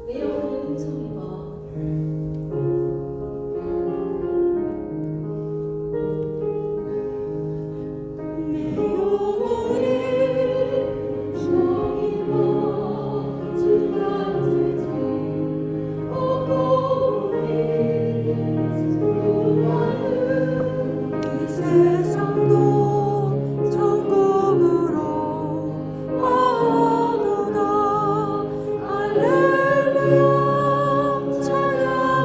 내려오는 음성이가 내 영혼을 성이와 주 같을 자 어고리 수많은 이 세상도 천국으로 와도다 할렐루야 찬양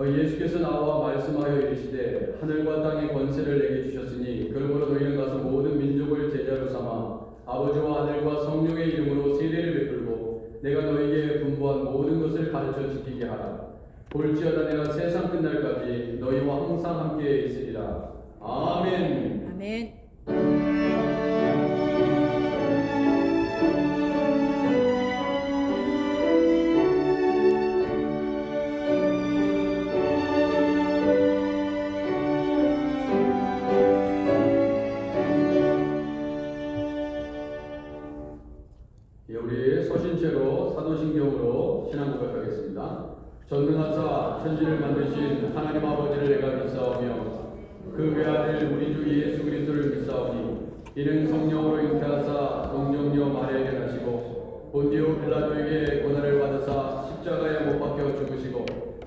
예수께서 나와 말씀하여 이르시되 하늘과 땅의 권세를 내게 주셨으니 그러므로 너희는 가서 모든 민족을 제자로 삼아 아버지와 아들과 성령의 이름으로 세례를 베풀고 내가 너희에게 분부한 모든 것을 가르쳐 지키게 하라. 볼지어다 내가 세상 끝날까지 너희와 항상 함께 있으리라. 아멘. 아멘. 우리 서신체로 사도신경으로 신앙 고백하겠습니다. 전능하사 천지를 만드신 하나님 아버지를 내가 믿사오며 그 외아들 우리 주 예수 그리스도를 믿사오니 이는 성령으로 잉태하사 동정녀 마리아에게 나시고 본디오 빌라도에게 고난을 받으사 십자가에 못 박혀 죽으시고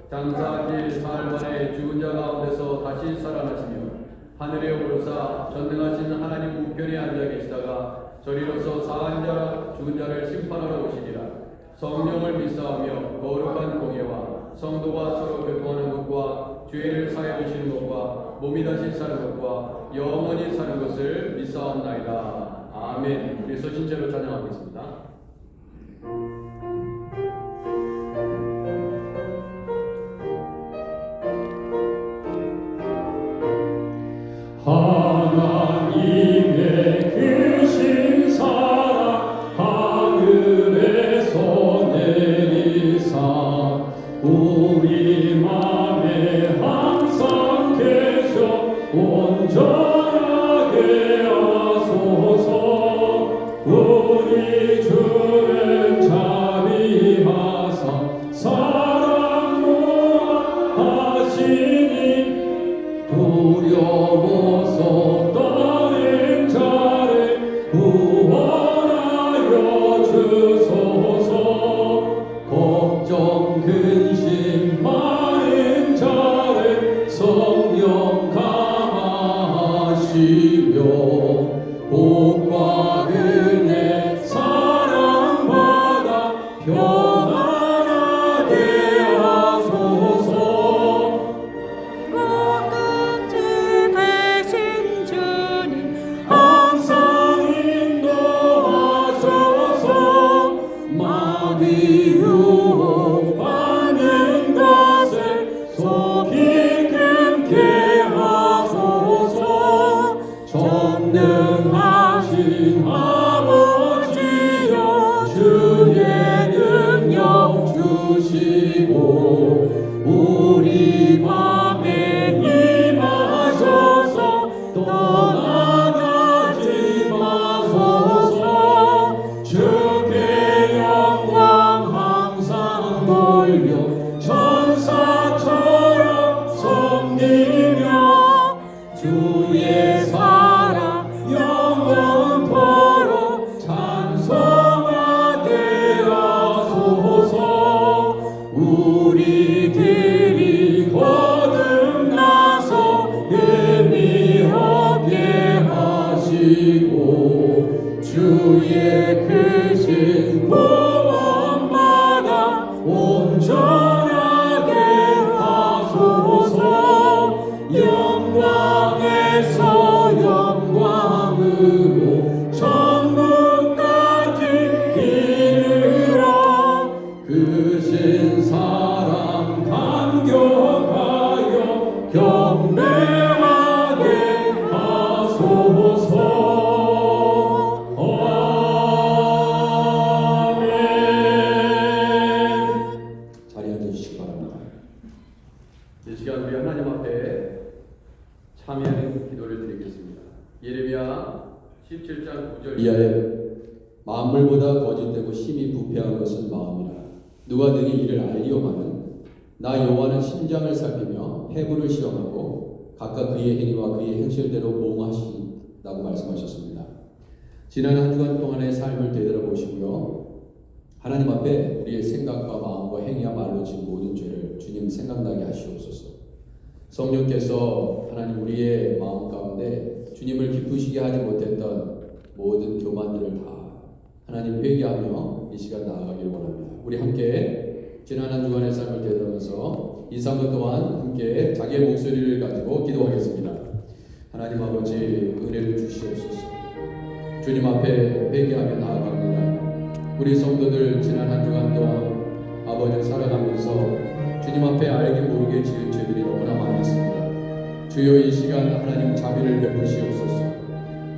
장사한 일 사흘 만에 죽은 자 가운데서 다시 살아나시며 하늘에 오르사 전능하신 하나님 우편에 앉아 계시다가 저리로서 사한 자 죽은 자를 심판하러 오시리라. 성령을 믿사오며 거룩한 공예와 성도가 서로 교통하는 것과 죄를 사해 주시는 것과 몸이 다시 사는 것과 영원히 사는 것을 믿사옵나이다. 아멘. 우리 서신체로 찬양하겠습니다. 하나님의 크신 사랑 하늘에서 내리사 우리 맘에 항상 계셔 온전하게 하소서. 우리 주는 자비하사 사랑 노하시니 두려워서 떠는 자를 구원하여 주소서. 걱정 근심 많은 자를 성령 감화하시며 복과 은혜 사랑받아 평안하게 하소서. 끝이 되신 주님 항상 인도하소서. 마귀 유혹하는 것을 속히 끊게 하소서. 전능하신 아버지여 주의 능력 주시고 우리 맘에 임하셔서 떠나가지 마소서. 주께 영광 항상 돌려 천사처럼 섬기며 주의 사랑 영원토록 찬송하게 하소서. 우리들이 거듭나서 의미 없게 하시고 주의 크신 구원받아 온전하게 하소서. 영광에서 영광으로 천국까지 이르러 크신 사랑 감격하여 경배하게 하소서. 아멘. 자리에 앉아주시기 바랍니다. 이 시간 우리 하나님 앞에 참여하는 기도를 드리겠습니다. 예레미야 17장 9절 이하에 만물보다 거짓되고 심히 부패한 것은 마음이라. 누가 능히 이를 알리오마는 나 여호와는 심장을 살피며 폐부를 시험하고 각각 그의 행위와 그의 행실대로 보응하신다고 말씀하셨습니다. 지난 한 주간 동안의 삶을 되돌아보시고요. 하나님 앞에 우리의 생각과 마음과 행위와 말로 지은 모든 죄를 주님 생각나게 하시옵소서. 성령께서 하나님 우리의 마음 가운데 주님을 기쁘시게 하지 못했던 모든 교만들을 다 하나님 회개하며 이 시간 나아가기를 원합니다. 우리 함께 지난 한 주간의 삶을 되돌아보면서 이 3분 동안 함께 자기의 목소리를 가지고 기도하겠습니다. 하나님 아버지 은혜를 주시옵소서. 주님 앞에 회개하며 나아갑니다. 우리 성도들 지난 한 주간 동안 아버지 살아가면서 주님 앞에 알게 모르게 지은 죄들이 너무나 많이 있습니다. 주여 이 시간 하나님 자비를 베푸시옵소서.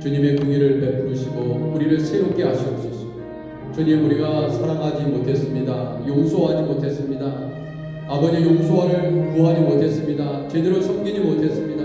주님의 긍휼을 베푸시고 우리를 새롭게 하시옵소서. 주님 우리가 사랑하지 못했습니다. 용서하지 못했습니다. 아버지 용서를 구하지 못했습니다. 제대로 섬기지 못했습니다.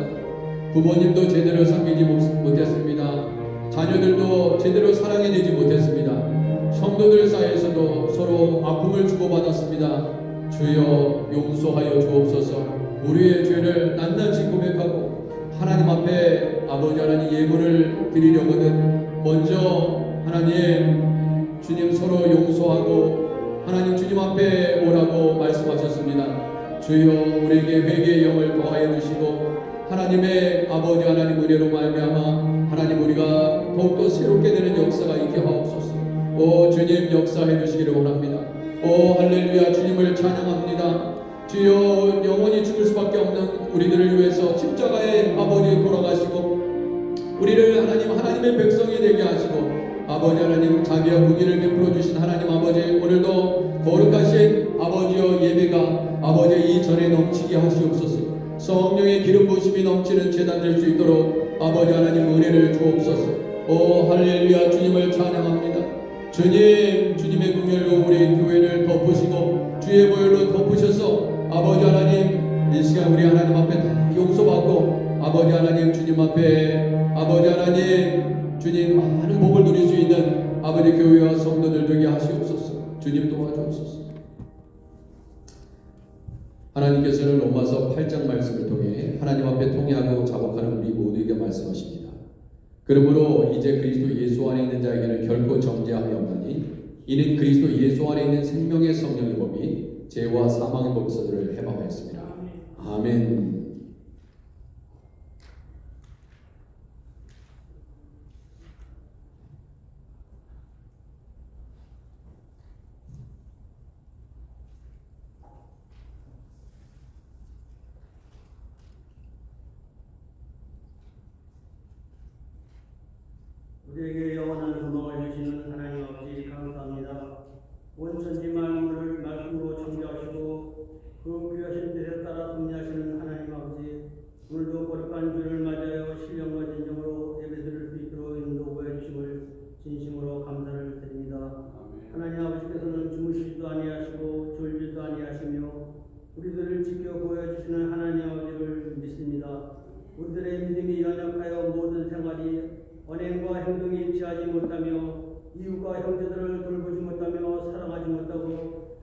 부모님도 제대로 섬기지 못했습니다. 자녀들도 제대로 사랑해내지 못했습니다. 성도들 사이에서도 서로 아픔을 주고받았습니다. 주여 용서하여 주옵소서. 우리의 죄를 낱낱이 고백하고 하나님 앞에 아버지 하나님 예물을 드리려거든 먼저 하나님 주님 서로 용서하고 하나님 주님 앞에 오라고 말씀하셨습니다. 주여 우리에게 회개의 영을 더하여 주시고 하나님의 아버지 하나님 은혜로 말미암아 하나님 우리가 더욱더 새롭게 되는 역사가 있게 하옵소서. 오 주님 역사해 주시기를 원합니다. 오 할렐루야 주님을 찬양합니다. 주여 영원히 죽을 수밖에 없는 우리들을 위해서 십자가의 아버지 돌아가시고 우리를 하나님의 백성이 되게 하시고 아버지 하나님 자비와 긍휼을 베풀어 주신 하나님 아버지 오늘도 거룩하신 아버지여 예배가 아버지 이전에 넘치게 하시옵소서. 성령의 기름 부으심이 넘치는 제단 될 수 있도록 아버지 하나님 은혜를 주옵소서. 오 할렐루야 주님을 찬양합니다. 주님의 긍휼로 우리 교회를 덮으시고 주의 보혈로 덮으셔서 아버지 하나님 이 시간 우리 하나님 앞에 다 용서받고 아버지 하나님 주님 앞에 아버지 하나님 주님 많은 복을 누릴 수 있는 아버지 교회와 성도들 되게 하시옵소서. 주님 도와주옵소서. 하나님께서는 로마서 8장 말씀을 통해 하나님 앞에 통회하고 자복하는 우리 모두에게 말씀하십니다. 그러므로 이제 그리스도 예수 안에 있는 자에게는 결코 정죄함이 없나니 이는 그리스도 예수 안에 있는 생명의 성령의 법이 죄와 사망의 법서들을 해방하였습니다. 아멘. 우리에게 영원한 소망을 주시는 하나님 아버지 감사합니다. 온 천지 만물을 말씀으로 창조하시고 그 귀하신 뜻에 따라 섭리하시는 하나님 아버지, 오늘도 거룩한 주를 맞이하여 신령과 진정으로 예배드릴 수 있도록 인도하여 주심을 진심으로 감사를 드립니다. 하나님 아버지께서는 주무시지도 아니하시고 졸지도 아니하시며 우리들을 지켜 보여주시는 하나님 아버지를 믿습니다. 우리들의 믿음이 연약하여 모든 생활이 언행과 행동이 일치하지 못하며 이웃과 형제들을 돌보지 못하며 사랑하지 못하고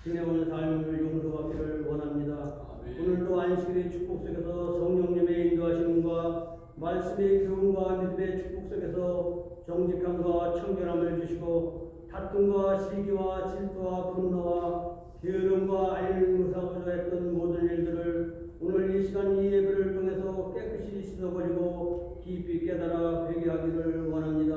지내온 삶을 용서받기를 원합니다. 오늘도 안식일의 축복 속에서 성령님의 인도하심과 말씀의 교훈과 믿음의 축복 속에서 정직함과 청결함을 주시고 다툼과 시기와 질투와 분노와 게으름과 알무사고자 했던 모든 일들을 오늘 이 시간 이 예배를 통해서 깨끗이 씻어버리고 깊이 깨달아 회개하기를 원합니다.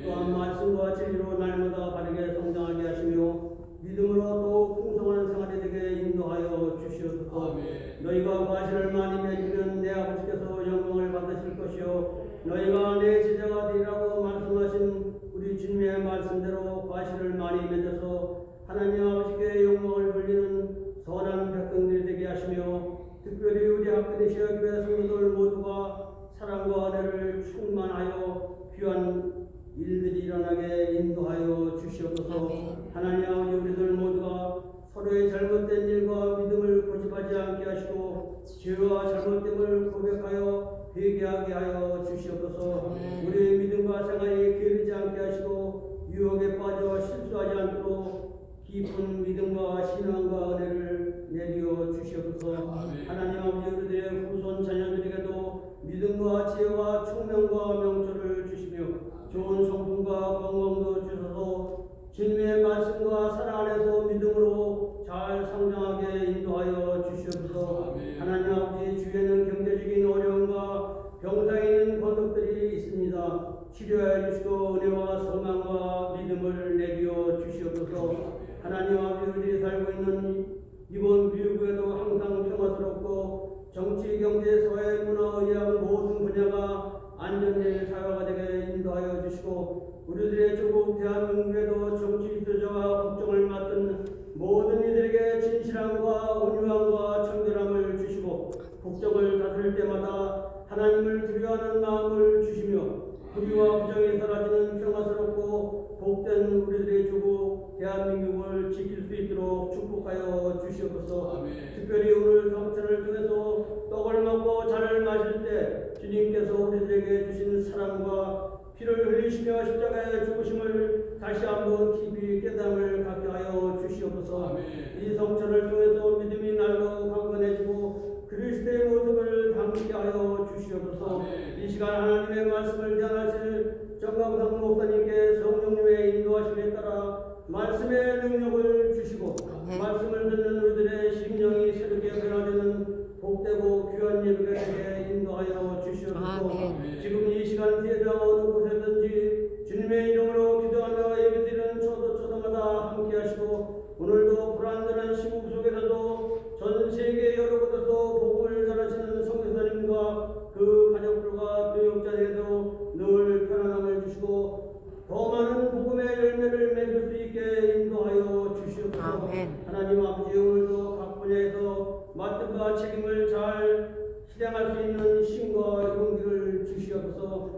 또한 말씀과 진리로 날마다 바르게 성장하게 하시며 믿음으로 더욱 풍성한 생활이 되게 인도하여 주시옵소서. 너희가 과실을 많이 맺으면 내 아버지께서 영광을 받으실 것이요 너희가 내 제자가 되리라고 말씀하신 우리 주님의 말씀대로 과실을 많이 맺어서 하나님 아버지께 영광을 돌리는 선한 백성들이 되게 하시며 특별히 우리 아크레시아 교회 성도들 모두가 사랑과 은혜를 충만하여 귀한 일들이 일어나게 인도하여 주시옵소서. 하나님 아버지 우리들 모두가 서로의 잘못된 일과 믿음을 고집하지 않게 하시고 죄와 잘못됨을 고백하여 회개하게 하여 주시옵소서. 우리의 믿음과 생활이 게으르지 않게 하시고 유혹에 빠져 실수하지 않도록 깊은 믿음과 신앙과 은혜를 내려 주시옵소서. 하나님 아버지 우리들의 후손 자녀들에게도 믿음과 지혜와 총명과 명철을 주시며 좋은 성품과 건강도 주셔서 주님의 말씀과 사랑 안에서 믿음으로 잘 성장하게 인도하여 주시옵소서. 하나님 아버지 주위에는 경제적인 어려움과 병상에 있는 권독들이 있습니다. 치료해 주시고 은혜와 소망과 믿음을 내려 주시옵소서. 하나님 아버지 우리들이 살고 있는 이번 미국에도 항상 평화스럽고 정치, 경제, 사회, 문화, 의학 모든 분야가 안전된 사회가 되게 인도하여 주시고 우리들의 조국 대한민국에도 정치 지도자와 국정을 맡은 모든 이들에게 진실함과 온유함과 청결함을 주시고 국정을 다스릴 때마다 하나님을 두려워하는 마음을 주시며 불의와 부정이 사라지는 평화스럽고 복된 우리들의 조국 대한민국을 지킬 수 있도록 축복하여 주시옵소서. 아멘. 특별히 오늘 성찬을 통해서 떡을 먹고 잔을 마실 때 주님께서 우리들에게 주신 사랑과 피를 흘리시며 십자가의 죽으심을 다시 한번 깊이 깨달음을 갖게 하여 주시옵소서. 아멘. 이 성찬을 통해서 믿음이 날로 강건해지고 그리스도의 모습을 담게 하여 주시옵소서. 아멘. 이 시간 하나님의 말씀을 전하실 정강상 목사님께 성령님의 인도하심에 따라 말씀의 능력을 주시고 말씀을 듣는 우리들의 심령이 새롭게 변화되는 복되고 귀한 예배가 되게 인도하여 주시옵소서. 아멘. 지금 이 시간 세상 어느 곳에든지 주님의 이름으로 기도하며 예배드리는 초도마다 함께 하시고 오늘도 불안전한 시국 속에서도 전 세계 여러 곳에서 복음을 전하시는 선교사님과 그 가족들과 교육자에게도 늘 편안함을 주시고 더 많은 복음의 열매를 맺을 수 있게 인도하여 주시옵소서. 아멘. 하나님 아버지 오늘도 각 분야에서 맡은 바 책임을 잘 실행할 수 있는 힘과 용기를 주시옵소서.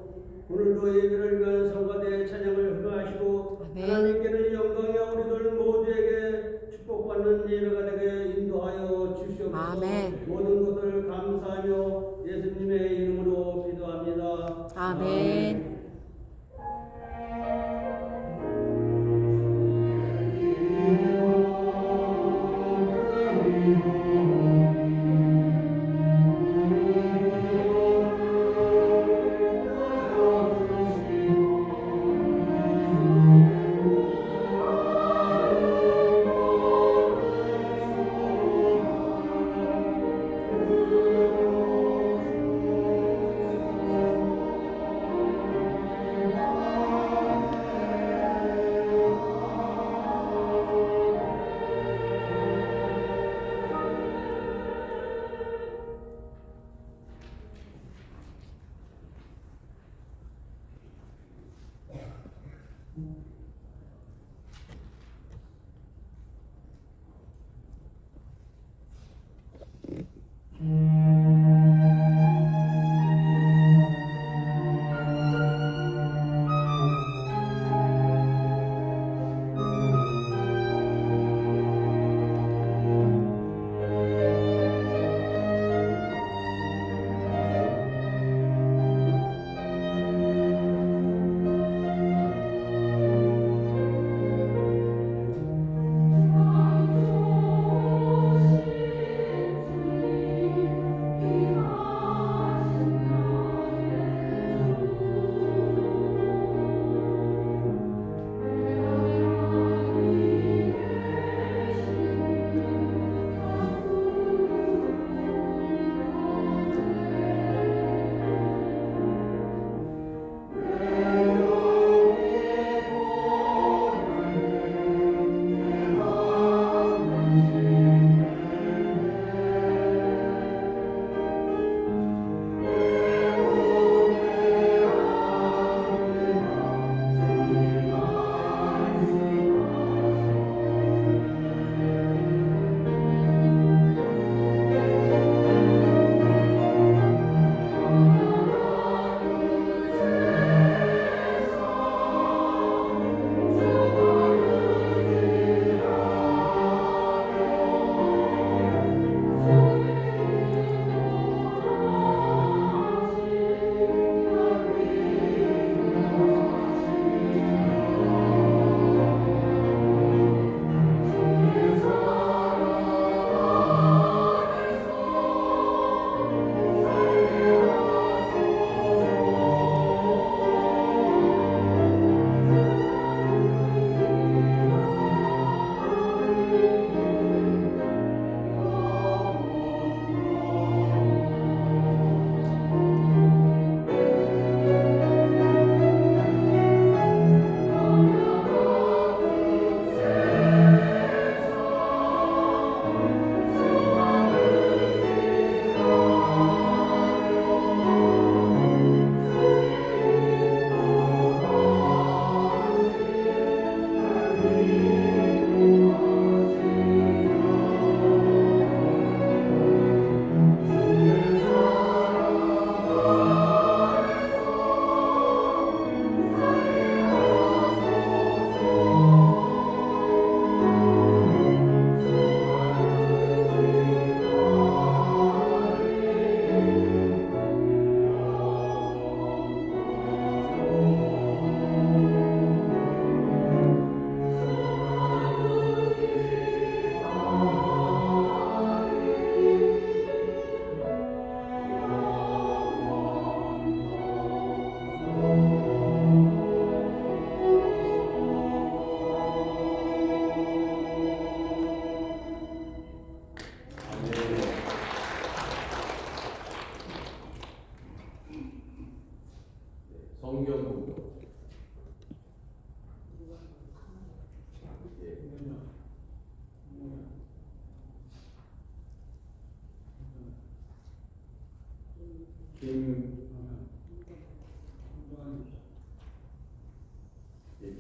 오늘도 예배를 위한 성가대 찬양을 허가하시고 아멘. 하나님께는 영광이여 우리들 모두에게 축복받는 예배가 되게 인도하여 주시옵소서. 아멘. 모든 것을 감사하며 예수님의 이름으로 기도합니다. 아멘.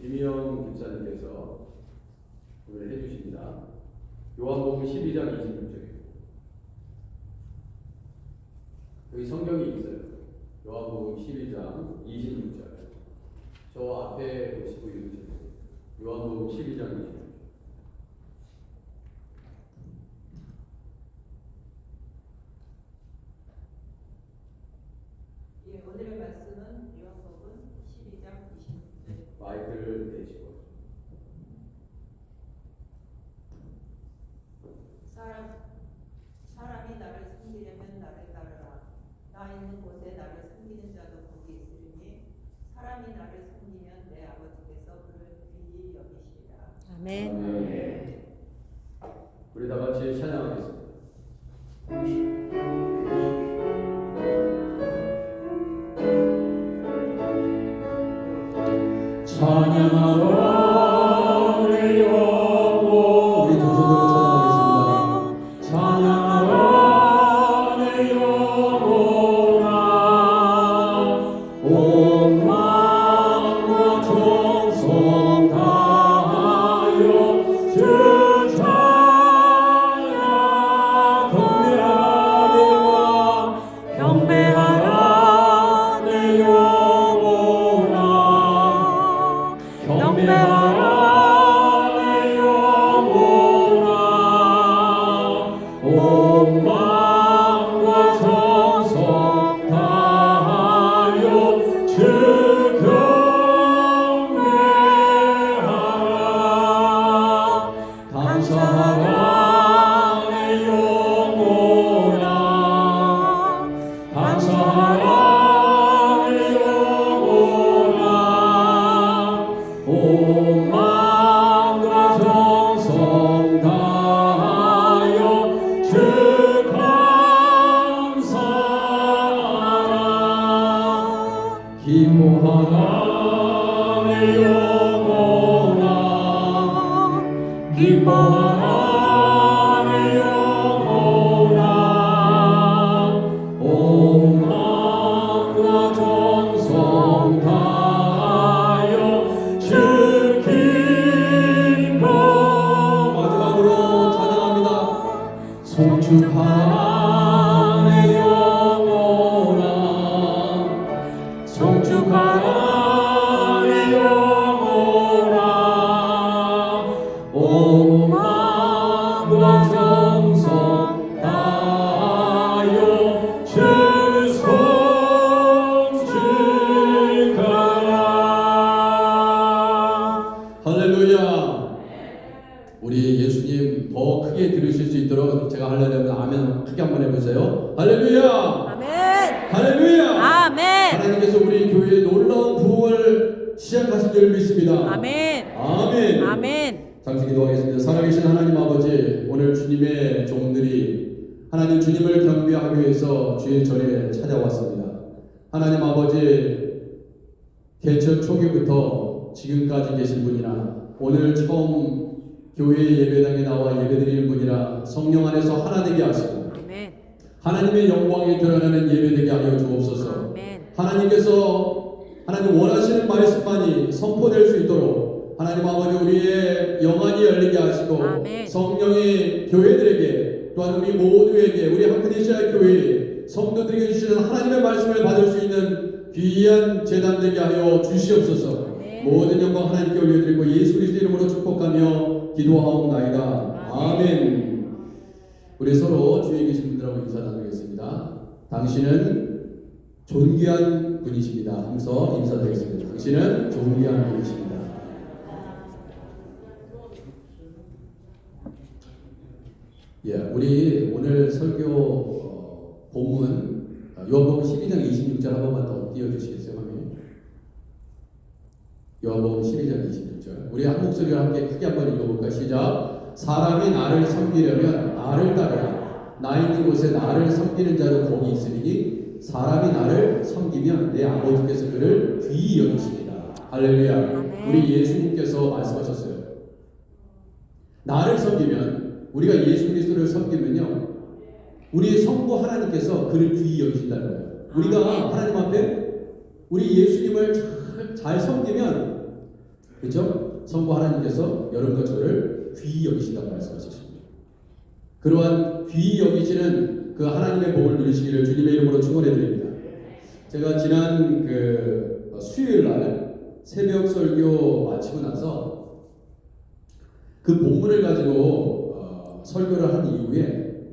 김희영 집사님께서 오늘 해주십니다. 요한복음 12장 26절이에요. 여기 성경이 있어요. 요한복음 12장 26절. 저 앞에 보시고 읽으세요. 요한복음 12장 26절. 예, 오늘의 말씀은 요한복음 12장 26절. 마이크를 대시고. 사람이 나를 섬기려면 나를 따르라. 나 있는 곳에 나를 섬기는 자도 거기 있으리니 사람이 나를 섬기면 내 아버지께서 그를 귀히 여기시리라. 아멘. 우리 다 같이 찬양하겠습니다. 찬양하라 내 영혼. 우리 두 손으로 찬양하겠습니다. 찬양하라 내 영혼아. 온 마음과 정성 다하여 주 찬양. 경배하라 내 영혼아. 경배하라 내 영혼아. 온 마음과 정성 다하여 주 경배하라. 감사하라 내 영혼아. 감사하라 내 영혼아. 온 마음과 정성 다하여 주 감사하라. 기뻐하라 내 영혼아. 기뻐하라 내 영혼아. 온 마음과 정성 다하여 주 기뻐. 마지막으로 찬양합니다. 송축하라 내 영혼아. 송축하라 내 영혼아. 온 마음과 정성 다하여 주 송축하라. 할렐루야. 우리 예수님 더 크게 들으실 수 있도록 제가 하려면 아멘 크게 한번 해보세요. 할렐루야. 아멘. 할렐루야. 아멘. 하나님께서 우리 교회에 놀라운 부흥을 시작하신 줄 믿습니다. 아멘. 아멘. 아멘. 잠시 기도하겠습니다. 살아계신 하나님 아버지, 오늘 주님의 종들이 하나님 주님을 경배하기 위해서 주의 절에 찾아왔습니다. 하나님 아버지, 개척 초기부터 지금까지 계신 분이나 오늘 처음 교회 예배당에 나와 예배드리는 분이라 성령 안에서 하나 되게 하시고 아멘. 하나님의 영광이 드러나는 예배되게 하여 주옵소서. 아멘. 하나님께서 하나님 원하시는 말씀만이 선포될 수 있도록 하나님 아버지 우리의 영안이 열리게 하시고 아멘. 성령이 교회들에게 또한 우리 모두에게 우리 하크니시아 교회 성도들에게 주시는 하나님의 말씀을 받을 수 있는 귀한 재단 되게 하여 주시옵소서. 아멘. 모든 영광 하나님께 올려드리고 예수 그리스도 이름으로 축복하며 기도하옵나이다. 아멘. 우리 서로 주위에 계신 분들하고 인사 나누겠습니다. 당신은 존귀한 분이십니다 하면서 인사드리겠습니다. 당신은 존귀한 분이십니다. 예, 우리 오늘 설교 본문 요한복음 12장 26절 한 번만 더 띄워주시겠어요? 화면. 요한복음 12장 26절. 우리 한 목소리와 함께 크게 한번 읽어볼까요? 시작. 사람이 나를 섬기려면 나를 따르라. 나 있는 곳에 나를 섬기는 자도 거기 있으니 사람이 나를 섬기면 내 아버지께서 그를 귀히 여기시리라. 할렐루야. 아멘. 우리 예수님께서 말씀하셨어요. 나를 섬기면 우리가 예수 그리스도를 섬기면요, 우리의 성부 하나님께서 그를 귀히 여기신다는 거예요. 우리가 하나님 앞에 우리 예수님을 잘 섬기면, 그렇죠? 성부 하나님께서 여러분과 저를 귀히 여기신다고 말씀하셨습니다. 그러한 귀히 여기시는 그 하나님의 복을 누리시기를 주님의 이름으로 축원해 드립니다. 제가 지난 수요일 날 새벽 설교 마치고 나서 그 본문을 가지고 설교를 한 이후에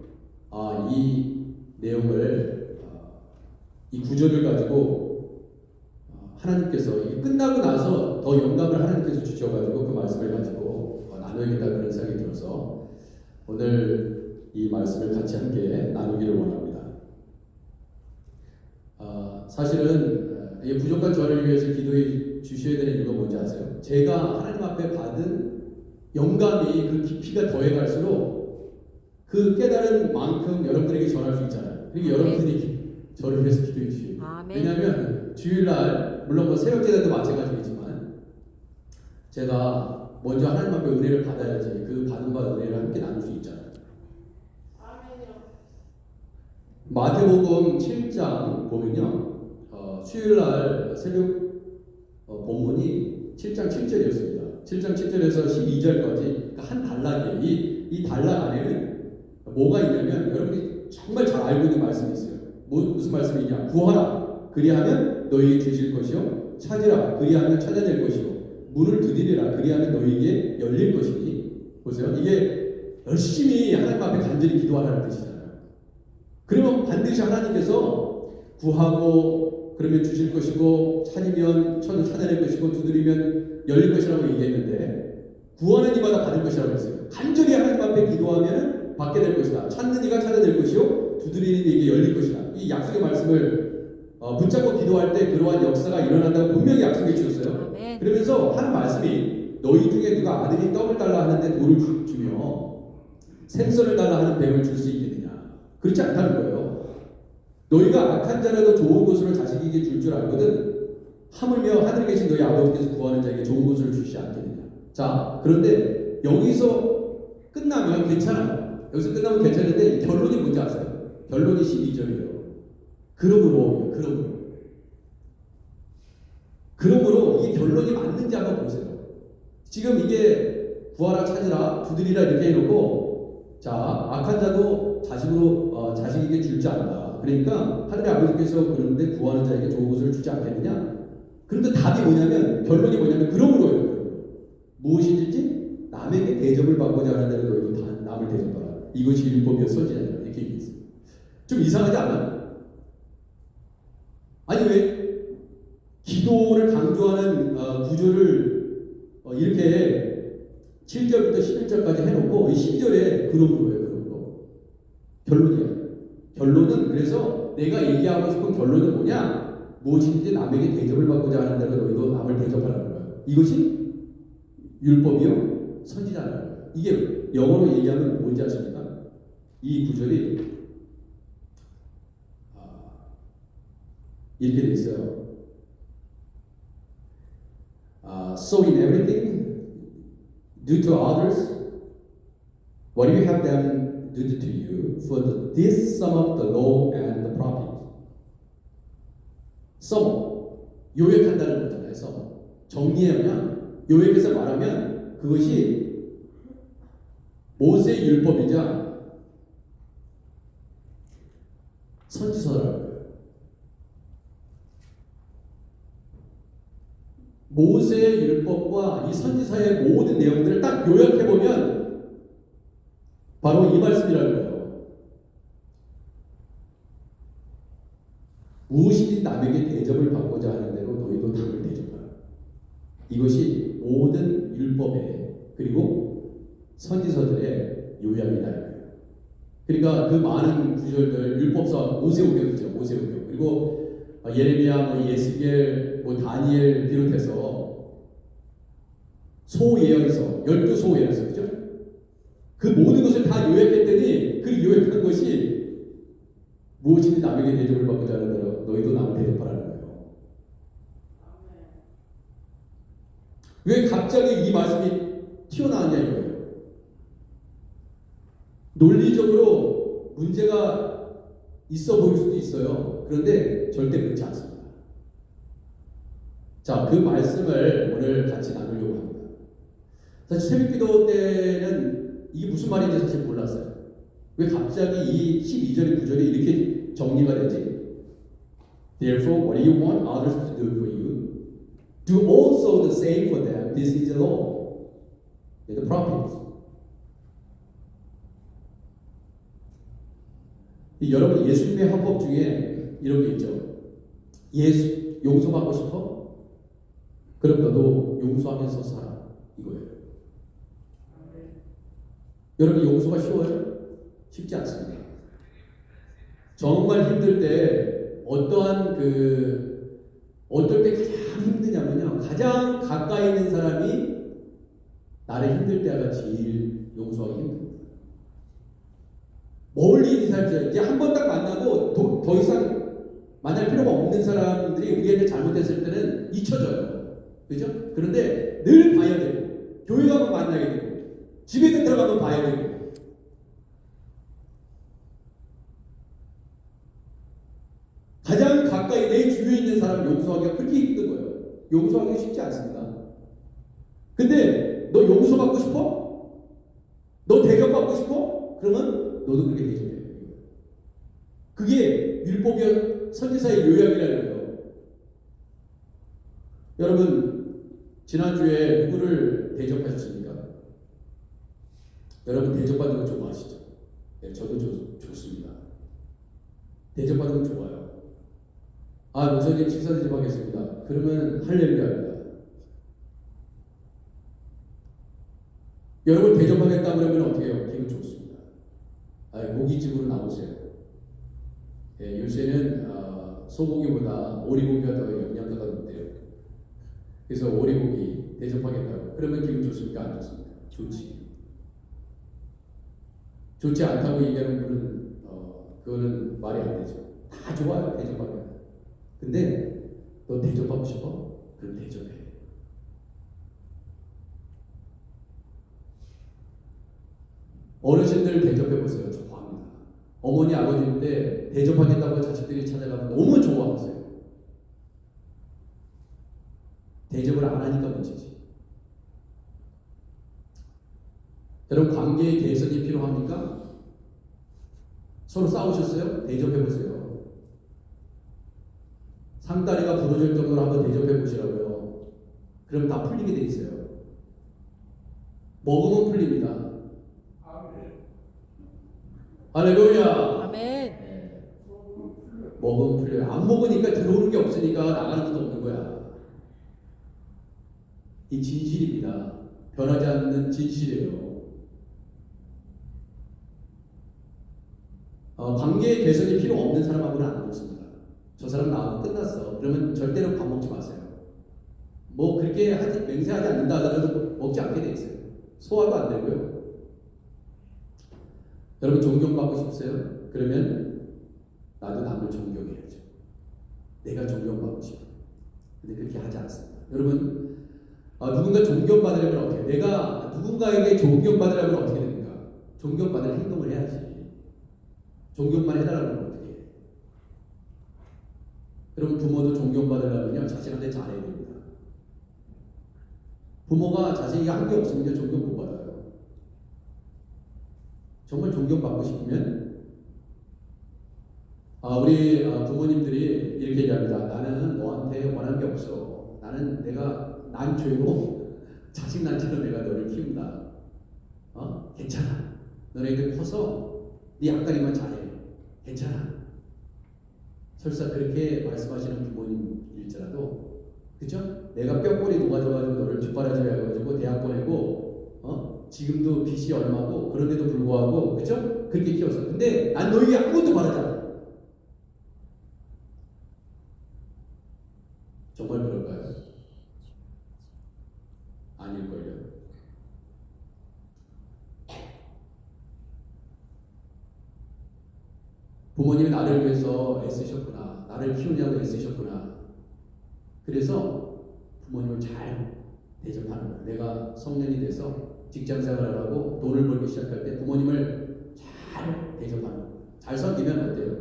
이 내용을 이 구절을 가지고 하나님께서 이게 끝나고 나서 더 영감을 하나님께서 주셔가지고 그 말씀을 가지고 나눠야겠다 그런 생각이 들어서 오늘 이 말씀을 같이 함께 나누기를 원합니다. 사실은 이 부족한 저를 위해서 기도해 주셔야 되는 이유가 뭔지 아세요? 제가 하나님 앞에 받은 영감이 그 깊이가 더해갈수록 그 깨달은 만큼 여러분들에게 전할 수 있잖아요. 그러니까 여러분들이 저를 위해서 기도해 주셔야 돼요. 왜냐하면 주일날 물론 뭐 새벽제단도 마찬가지겠지만 제가 먼저 하나님 앞에 은혜를 받아야지 그 받은 바 은혜를 함께 나눌 수 있잖아요. 마태복음 7장 보면요, 수요일날 새벽 본문이 7장 7절이었습니다. 7장 7절에서 12절까지 그러니까 한 단락이에요. 이 단락 안에는 뭐가 있냐면 여러분이 정말 잘 알고 있는 말씀이 있어요. 무슨 말씀이냐? 구하라 그리하면 너희에게 주실 것이요, 찾으라 그리하면 찾아낼 것이요, 문을 두드리라 그리하면 너희에게 열릴 것이니. 보세요. 이게 열심히 하나님 앞에 간절히 기도하라는 뜻이잖아요. 그러면 반드시 하나님께서 구하고 그러면 주실 것이고, 찾으면 찾아낼 것이고, 두드리면 열릴 것이라고 얘기했는데 구하는 이마다 받을 것이라고 했어요. 간절히 하나님 앞에 기도하면 받게 될 것이다. 찾는 이가 찾아낼 것이요, 두드리는 이에게 열릴 것이다. 이 약속의 말씀을 붙잡고 기도할 때 그러한 역사가 일어난다고 분명히 약속해 주셨어요. 그러면서 하는 말씀이 너희 중에 누가 아들이 떡을 달라 하는데 돌을 주며 생선을 달라 하는 뱀을 줄 수 있겠느냐? 그렇지 않다는 거예요. 너희가 악한 자라도 좋은 것으로 자식에게 줄 줄 알거든 하물며 하늘에 계신 너희 아버지께서 구하는 자에게 좋은 것을 주시지 않겠느냐. 자, 그런데 여기서 끝나면 괜찮아요. 여기서 끝나면 괜찮은데 결론이 뭔지 아세요? 결론이 12절이에요. 그러므로 이 결론이 맞는지 한번 보세요. 지금 이게 구하라 찾으라 두드리라 이렇게 해놓고, 자, 악한 자도 자식에게 줄지 않는다. 그러니까 하늘의 아버지께서 그러는데 구하는 자에게 좋은 것을 주지 않겠느냐. 그런데 답이 뭐냐면, 결론이 뭐냐면 그러므로요. 무엇인지 남에게 대접을 받고자 하는 대로 너희도 다 남을 대접하라. 이것이 율법이여 선지자니라. 이렇게 얘기했어요. 좀 이상하지 않아요? 아니 왜 기도를 강조하는 구조를 이렇게 7절부터 11절까지 해놓고 12절에 그러므로예요. 결론이에요. 결론은, 그래서 내가 얘기하고 싶은 결론은 뭐냐? 무엇인지 남에게 대접을 받고자 하는 대로 너희도 남을 대접하라는 거예요. 이것이 율법이요 선지자라는 거예요. 이게 영어로 얘기하면 뭔지 아십니까? 이 구절이 이렇게 돼 있어요. So in everything, do to others what you have them do to you, for this sum up the law and the prophet. sum, 요약한다는 거잖아요. sum. 정리하면, 요약해서 말하면 그것이 모세의 율법이자 선지서라는 거예요. 모세의 율법과 이 선지서의 모든 내용들을 딱 요약해보면 바로 이 말씀이라는 거예요. 무엇이든 남에게 대접을 받고자 하는 대로 너희도 남을 대접하라. 이것이 모든 율법의 그리고 선지서들의 요약이다. 그러니까 그 많은 구절들, 율법서, 모세오경이죠. 모세오경. 그리고 예레미야, 예스겔, 다니엘 비롯해서 소예언서, 12소예언서, 그죠? 그 모든 것을 다 요약했더니 그 요약한 것이 무엇이든 남에게 대접을 받고자 하는 대로 너희도 남을 대접하라는 거예요. 왜 갑자기 이 말씀이 튀어나왔냐 이거예요. 논리적으로 문제가 있어 보일 수도 있어요. 그런데 절대 그렇지 않습니다. 자, 그 말씀을 오늘 같이 나누려고 합니다. 사실 새벽기도 때는 이게 무슨 말인지 사실 몰랐어요. 왜 갑자기 이 12절의 9절이 이렇게 정리가 되지? Therefore, what do you want others to do for you? Do also the same for them. This is the law. The prophets. 여러분 예수님의 헌법 중에 이런 게 있죠. 예수 용서받고 싶어? 그럼 너도 용서하면서 살아. 이거예요. 여러분 용서가 쉬워요? 쉽지 않습니다. 정말 힘들 때 어떨 때 가장 힘드냐면요. 가장 가까이 있는 사람이 나를 힘들 때가 제일 용서하기 힘듭니다. 멀리 있는 사람들 이제 한 번 딱 만나고 더 이상 만날 필요가 없는 사람들이 우리한테 잘못했을 때는 잊혀져요. 그죠? 그런데 늘 봐야 되고 교회 가면 만나게 되고 집에 들어가면 봐야 되고 가장 가까이 내 주위에 있는 사람을 용서하기가 그렇게 힘든 거예요. 용서하기 쉽지 않습니다. 근데 너 용서받고 싶어? 너 대접받고 싶어? 그러면 너도 그렇게 대접해. 그게 율법의 선지자의 요약이라는 거예요. 여러분 지난주에 누구를 대접하셨습니까? 여러분 대접받는 거 좋아하시죠? 네, 저도 좋습니다. 대접받는 거 좋아요. 아, 목사님 식사 대접하겠습니다. 그러면 할렐루야입니다. 여러분 대접하겠다 그러면 어떻게 해요? 기분 좋습니다. 아, 고깃집으로 나오세요. 예, 요새는 소고기보다 오리고기가 더 영양가가 높대요. 그래서 오리고기 대접하겠다고. 그러면 기분 좋습니까? 안 좋습니까? 좋지. 좋지 않다고 얘기하는 분은 그거는 말이 안 되죠. 다 좋아요. 대접하면. 근데 너 대접하고 싶어? 그럼 대접해. 어르신들 대접해보세요. 좋아합니다. 어머니 아버지인데 대접하겠다고 자식들이 찾아가면 너무 좋아하세요. 대접을 안 하니까 문제지. 여러분 관계의 개선이 필요합니까? 서로 싸우셨어요? 대접해보세요. 상다리가 부러질 정도로 한번 대접해 보시라고요. 그럼 다 풀리게 돼 있어요. 먹으면 풀립니다. 할렐루야. 아멘. 네. 먹으면 풀려요. 안 먹으니까 들어오는 게 없으니까 나가는 것도 없는 거야. 이 진실입니다. 변하지 않는 진실이에요. 관계의 개선이 필요 없는 사람하고는 안 먹습니다. 저 사람 나하고 끝났어. 그러면 절대로 밥 먹지 마세요. 뭐 그렇게 맹세하지 않는다 하더라도 먹지 않게 돼 있어요. 소화도 안 되고요. 여러분 존경받고 싶으세요? 그러면 나도 남을 존경해야죠. 내가 존경받고 싶어. 근데 그렇게 하지 않습니다. 여러분 누군가 존경받으려면 어떻게 해요? 내가 누군가에게 존경받으려면 어떻게 됩니까? 존경받을 행동을 해야지. 존경만 해달라는 건 어떻게 해요? 여러분 부모도 존경받으려면요 자식한테 잘해야 됩니다. 부모가 자식이 한 게 없으면 존경 못 받아요. 정말 존경받고 싶으면 우리 부모님들이 이렇게 얘기합니다. 나는 너한테 원하는 게 없어. 나는 내가 난죄로 자식 낳지로 내가 너를 키운다. 괜찮아. 너네들 커서 네 앞가림만 잘해. 괜찮아. 설사 그렇게 말씀하시는 부모님일지라도 그죠? 내가 뼈골이 녹아져가지고 너를 뒷바라지를 해가지고 대학 보내고 지금도 빚이 얼마고 그런데도 불구하고 그죠? 그렇게 키웠어. 근데 난 너에게 아무것도 바라지 않아. 정말 그럴까요? 아닐걸요. 부모님이 나를 위해서 애쓰셨구나. 나를 키우냐고 애쓰셨구나. 그래서 부모님을 잘 대접하는 거예요. 내가 성년이 돼서 직장 생활을 하고 돈을 벌기 시작할 때 부모님을 잘 대접하는 거예요. 잘 섬기면 어때요?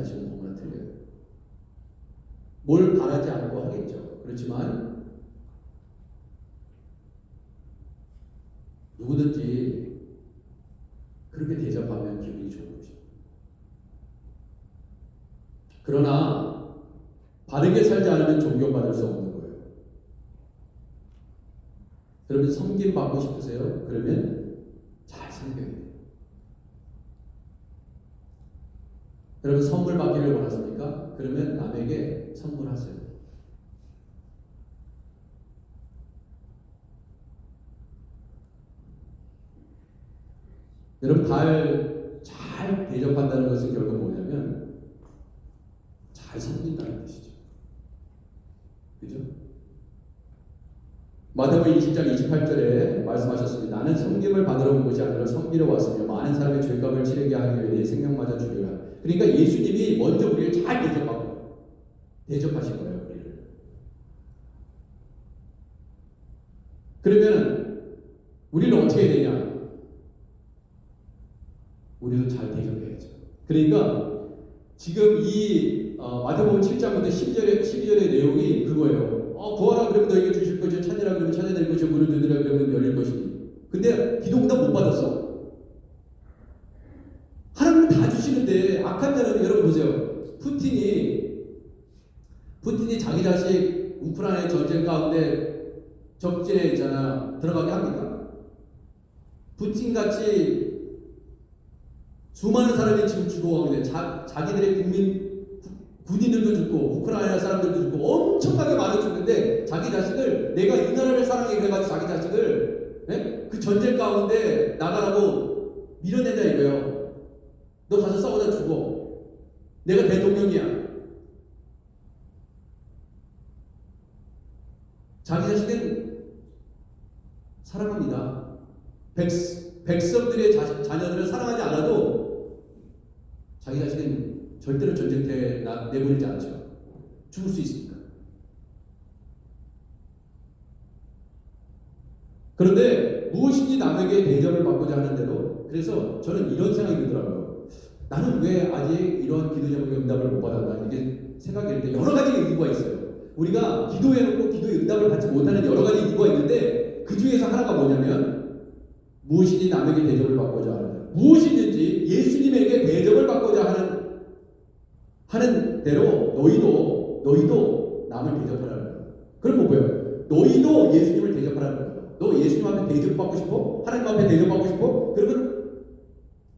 사실은 너무나 틀려요. 뭘 바라지 않고 하겠죠. 그렇지만 누구든지 그렇게 대접하면 기분이 좋은 것입니다. 그러나 바르게 살지 않으면 존경받을 수 없는 거예요. 여러분 섬김 받고 싶으세요? 그러면 잘 섬겨야 돼요. 여러분 선물 받기를 원하십니까? 그러면 남에게 선물하세요. 여러분 잘 대접한다는 것은 결국 뭐냐면 잘 섬긴다는 뜻이죠. 그죠? 마태복음 20장 28절에 말씀하셨습니다. 나는 섬김을 받으러 온 것이 아니라 섬기러 왔으며 많은 사람의 죄값을 치르게 하기 위해 내 생명마저 주리라. 그러니까 예수님이 먼저 우리를 잘 대접하신 거예요. 우리를. 그러면 우리는 어떻게 해야 되냐? 우리도 잘 대접해야죠. 그러니까 지금 이 마태복음 7장부터 12절의 내용이 그거예요. 구하라 그러면 너에게 주실 것이요 찾으라 그러면 찾아낼 것이요 문을 두드리라 그러면 열릴 것이니. 근데 기도응답 못 받았어. 하나님은 다 주시는데 악한 자는 여러분 보세요. 푸틴이 자기 자식 우크라이나 전쟁 가운데 적진에 있잖아. 들어가게 합니까? 푸틴같이 수많은 사람이 지금 죽어가고 있는데 자기들의 군인들도 죽고 우크라이나 사람들도 죽고 엄청나게 많이 죽는데 자기 자식을 내가 이 나라를 사랑해 그래가지고 자기 자식을 그 전쟁 가운데 나가라고 밀어내자 이거예요. 너 가서 싸우다 죽어. 내가 대통령이야. 자기 자식은 사랑합니다. 백성들의 자녀들을 사랑하지 않아도 자기 자식은 절대로 전쟁터에 내보내지 않죠. 죽을 수 있으니까. 그런데 무엇인지 남에게 대접을 받고자 하는 대로 그래서 저는 이런 생각이 들더라고요. 나는 왜 아직 이런 기도 제목의 응답을 못 받았나 이렇게 생각이 드는데 여러 가지 이유가 있어요. 우리가 기도해놓고 기도의 응답을 받지 못하는 여러 가지 이유가 있는데 그 중에서 하나가 뭐냐면 무엇인지 남에게 대접을 받고자 하는 무엇이든지 예수님에게 대접을 받고자 하는 대로 너희도 남을 대접하라는 거예요. 그럼 뭐예요? 너희도 예수님을 대접하라는 거예요. 너 예수님 앞에 대접받고 싶어? 하나님 앞에 대접받고 싶어? 그러면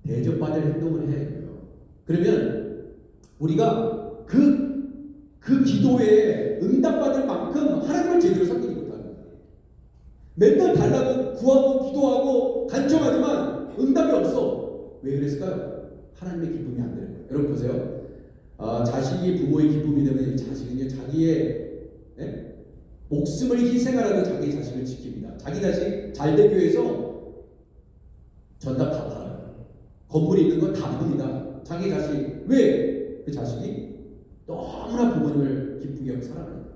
대접받을 행동을 해야 돼요. 그러면 우리가 그 기도에 응답받을 만큼 하나님을 제대로 섬기지 못하는 거예요. 맨날 달라고 구하고 기도하고 간청하지만 응답이 없어. 왜 그랬을까요? 하나님의 기쁨이 안 되는 거예요. 여러분 보세요. 자식이 부모의 기쁨이 되면 자식은 자기의 목숨을 희생하라도 자기 자식을 지킵니다. 자기 자식 잘 되기 위해서 전답 다 팔아요. 건물이 있는 건 다 팝니다. 자기 자식 왜? 그 자식이 너무나 부모님을 기쁘게 하고 사랑합니다.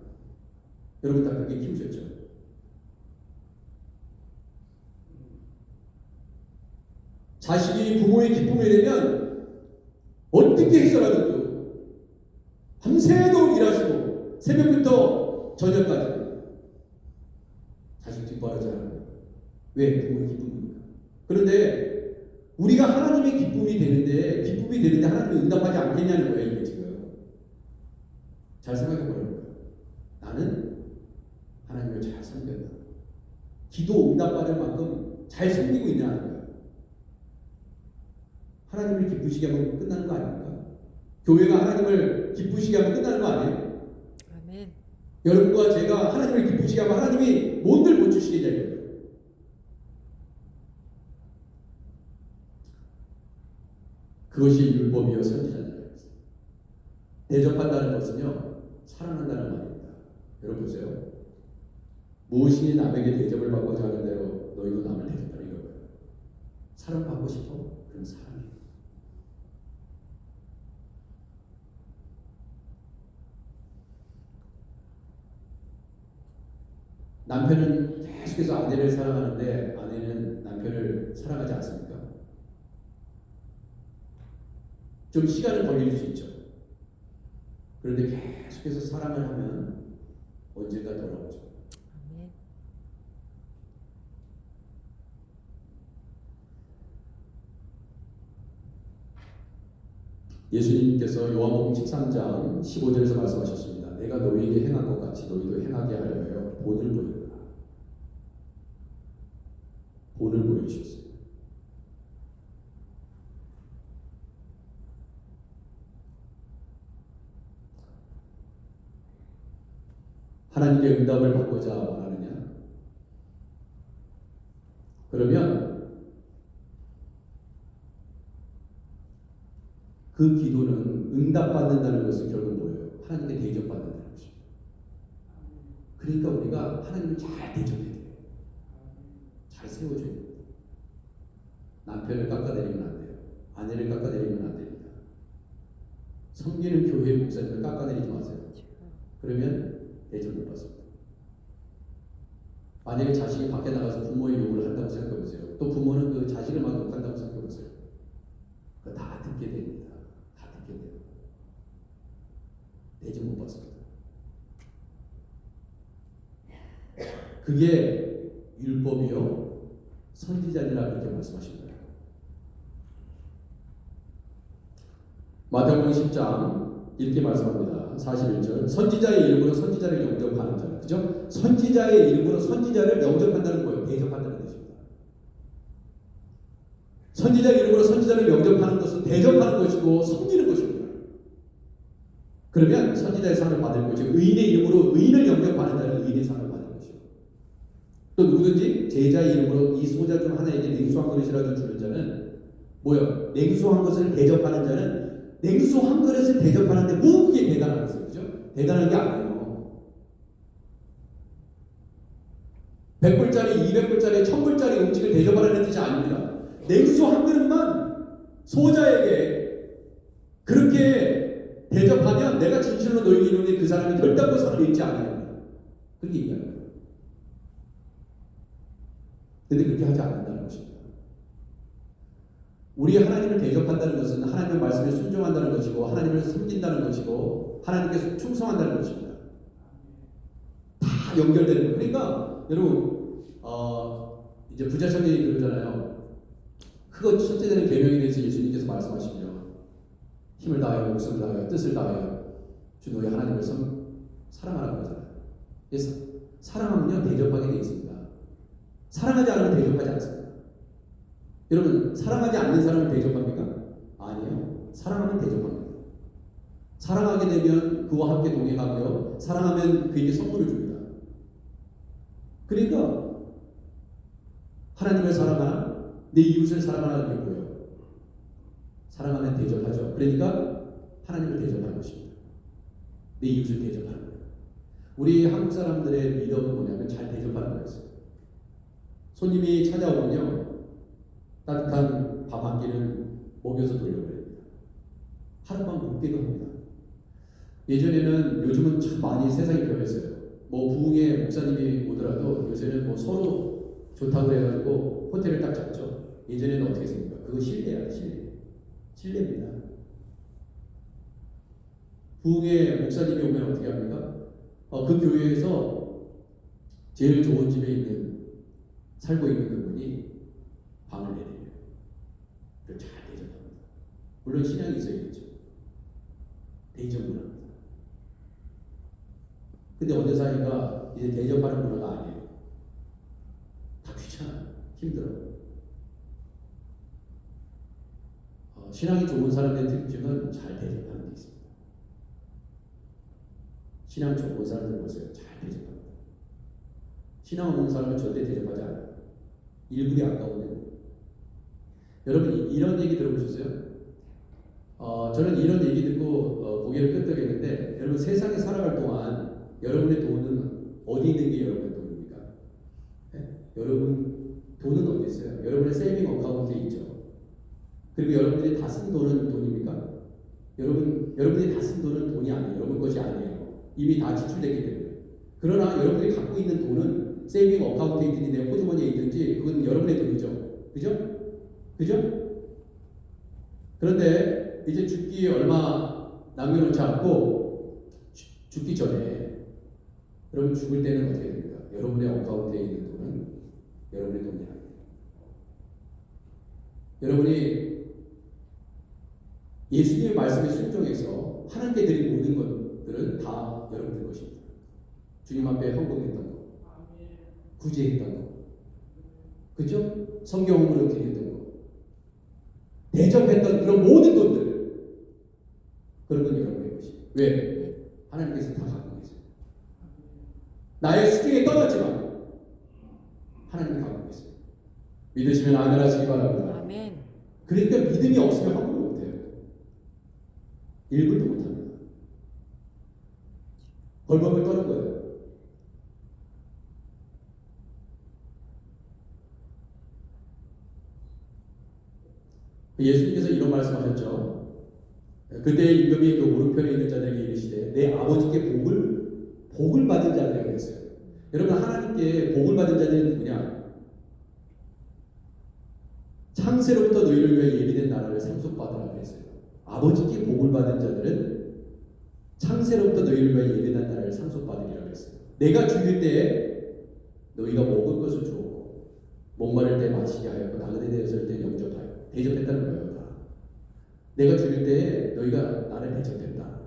여러분 다 그렇게 키우셨죠? 자식이 부모의 기쁨이 되면 어떻게 해서라도 밤새도록 일하시고 새벽부터 저녁까지 자식 기뻐하지 않아요. 왜? 부모의 기쁨입니까? 그런데 우리가 하나님의 기쁨이 되는데 하나님이 응답하지 않겠냐는 거예요. 이게 지금 잘 생각해 보라는 거예요. 나는 하나님을 잘 섬긴다. 기도 응답받을 만큼 잘 섬기고 있냐는 거예요. 하나님을 기쁘시게 하면 끝나는 거 아닙니까? 교회가 하나님을 기쁘시게 하면 끝나는 거 아니에요? 아멘. 여러분과 제가 하나님을 기쁘시게 하면 하나님이 뭔들 못 주시겠냐 이거예요. 그것이 율법이요 선지자들이었어요. 대접한다는 것은요 사랑한다는 말입니다. 여러분 보세요. 무엇이니 남에게 대접을 받고자 하는 대로 너희도 남을 대접하라 이거예요. 사랑받고 싶어? 그럼 사랑해. 남편은 계속해서 아내를 사랑하는데 아내는 남편을 사랑하지 않습니까? 좀 시간은 걸릴 수 있죠. 그런데 계속해서 사랑을 하면 언젠가 돌아오죠. 아멘. 예수님께서 요한복음 13장 15절에서 말씀하셨습니다. 내가 너희에게 행한 것 같이 너희도 행하게 하려 하여 본을 보이라. 본을 보여주셨어요. 하나님께 응답을 받고자 원하느냐? 그러면 그 기도는 응답받는다는 것은 결국 뭐예요? 하나님께 대접받는다는 것입니다. 그러니까 우리가 하나님을 잘 대접해야 돼요. 잘 세워줘야 돼요. 남편을 깎아내리면 안 돼요. 아내를 깎아내리면 안 됩니다. 섬기는 교회 목사님을 깎아내리지 마세요. 그러면 대접 못 받습니다. 만약에 자식이 밖에 나가서 부모의 욕을 한다고 생각해 보세요. 또 부모는 그 자식을 막 욕한다고 생각해 보세요. 그거 다 듣게 됩니다. 다 듣게 돼요. 대접 못 받습니다. 그게 율법이요 선지자니라 그렇게 말씀하신 거예요. 마태복음 10장 이렇게 말씀합니다. 41절 선지자의 이름으로 선지자를 영접하는 자. 그죠? 선지자의 이름으로 선지자를 영접한다는 거예요. 대접한다는 것입니다. 선지자의 이름으로 선지자를 영접하는 것은 대접하는 것이고 섬기는 것입니다. 그러면 선지자의 상을 받을 것이고 의인의 이름으로 의인을 영접하는 자는 의인의 상을 받을 것이고 또 누구든지 제자의 이름으로 이 소자 중 하나에게 냉수한 그릇이라도 주는 자는 뭐요? 냉수한 것을 대접하는 자는 냉수 한 그릇을 대접하는데 뭐 그게 대단하겠어요? 그죠? 대단한 게 아니에요. 100불짜리, 200불짜리, 1000불짜리 음식을 대접하라는 뜻이 아닙니다. 냉수 한 그릇만 소자에게 그렇게 대접하면 내가 진실로 너희에게 이르노니 그 사람이 결단코 상을 잃지 않으리라. 그렇게 얘기하는 거예요. 근데 그렇게 하지 않는다는 것입니다. 우리 하나님을 대접한다는 것은 하나님의 말씀에 순종한다는 것이고 하나님을 섬긴다는 것이고 하나님께 충성한다는 것입니다. 다 연결되는 거예요. 그러니까 여러분 이제 부자청년이 그러잖아요. 그거 첫째 되는 계명에 대해서 예수님께서 말씀하시며 힘을 다하여 목숨을 다하여 뜻을 다하여 주 너희 하나님을 사랑하라고 하잖아요. 그래서 사랑하면요 대접하게 되어 있습니다. 사랑하지 않으면 대접하지 않습니다. 여러분 사랑하지 않는 사람을 대접합니까? 아니에요. 사랑하면 대접합니다. 사랑하게 되면 그와 함께 동행하고요. 사랑하면 그에게 선물을 줍니다. 그러니까 하나님을 사랑하나 내 이웃을 사랑하라는 게 뭐예요? 사랑하면 대접하죠. 그러니까 하나님을 대접하는 것입니다. 내 이웃을 대접하는 거예요. 우리 한국 사람들의 미덕은 뭐냐면 잘 대접하는 거였어요. 손님이 찾아오면요. 따뜻한 밥 한 끼는 먹여서 돌려버립니다. 하룻밤 묵기도 합니다. 예전에는 요즘은 참 많이 세상이 변했어요. 뭐 부흥회 목사님이 오더라도 요새는 뭐 서로 좋다고 해가지고 호텔을 딱 잡죠. 예전에는 어떻게 했습니까? 그거 신뢰야, 신뢰. 신뢰입니다. 부흥회 목사님이 오면 어떻게 합니까? 그 교회에서 제일 좋은 집에 살고 있는 그분이 방을 내드려요. 그걸 잘 대접합니다. 물론 신앙이 있어야겠죠. 대접을 합니다. 근데 어느 사이가 이제 대접하는 문화가 아니에요. 다 귀찮아요. 힘들어요. 신앙이 좋은 사람의 특징은 잘 대접하는 게 있습니다. 신앙 좋은 사람들 보세요. 잘 대접합니다. 신앙 없는 사람은 절대 대접하지 않아요. 일불이 아까워요. 여러분 이런 얘기 들어보셨어요? 저는 이런 얘기 듣고 고개를 끄덕였는데 여러분 세상에 살아갈 동안 여러분의 돈은 어디 있는 게 여러분의 돈입니까? 네? 여러분 돈은 어디 있어요? 여러분의 세이빙 어카운트에 있죠. 그리고 여러분들이 다 쓴 돈은 돈입니까? 여러분들이 다 쓴 돈은 돈이 아니에요. 여러분 것이 아니에요. 이미 다 지출됐기 때문에. 그러나 여러분들이 갖고 있는 돈은 세이빙 어카운트에 있든지 호주머니에 있든지 그건 여러분의 돈이죠. 그죠? 그죠? 그런데 이제 죽기에 얼마 남겨놓지 않고 죽기 전에 여러분 죽을 때는 어떻게 됩니까? 여러분의 어카운트에 있는 돈은 여러분의 돈이 아니에요. 여러분이 예수님의 말씀에 순종해서 하나님께 드린 모든 것들은 다 여러분들 것입니다. 주님 앞에 헌금했던 거, 구제했던 거, 그죠? 성경으로 드렸던 거, 대접했던 그런 모든 돈들, 그런 건 여러분의 것이에요. 왜? 하나님께서 다 갖고 계세요. 나의 수중에 떠났지만 하나님이 갖고 계세요. 믿으시면 아멘 하시기 바랍니다. 아멘. 그러니까 믿음이 없으면 헌금을 못해요. 1불도 못합니다. 벌벌벌 떠는 거예요. 예수님께서 이런 말씀하셨죠. 그때 임금이 그 오른편에 있는 자들에게 이르시되 내 아버지께 복을 받은 자들에게 그랬어요. 여러분 하나님께 복을 받은 자들은 누구냐? 창세로부터 너희를 위해 예비된 나라를 상속받으라 그랬어요. 아버지께 복을 받은 자들은 창세로부터 너희를 위해 예비된 나라를 상속받으리라 그랬어요. 내가 죽일 때에 너희가 먹을 것을 주었고 목마를 때 마시게 하였고 나그네 되었을 때 영접하여 대접했다는 거예요. 다. 내가 죽일 때에 너희가 나를 대접했다.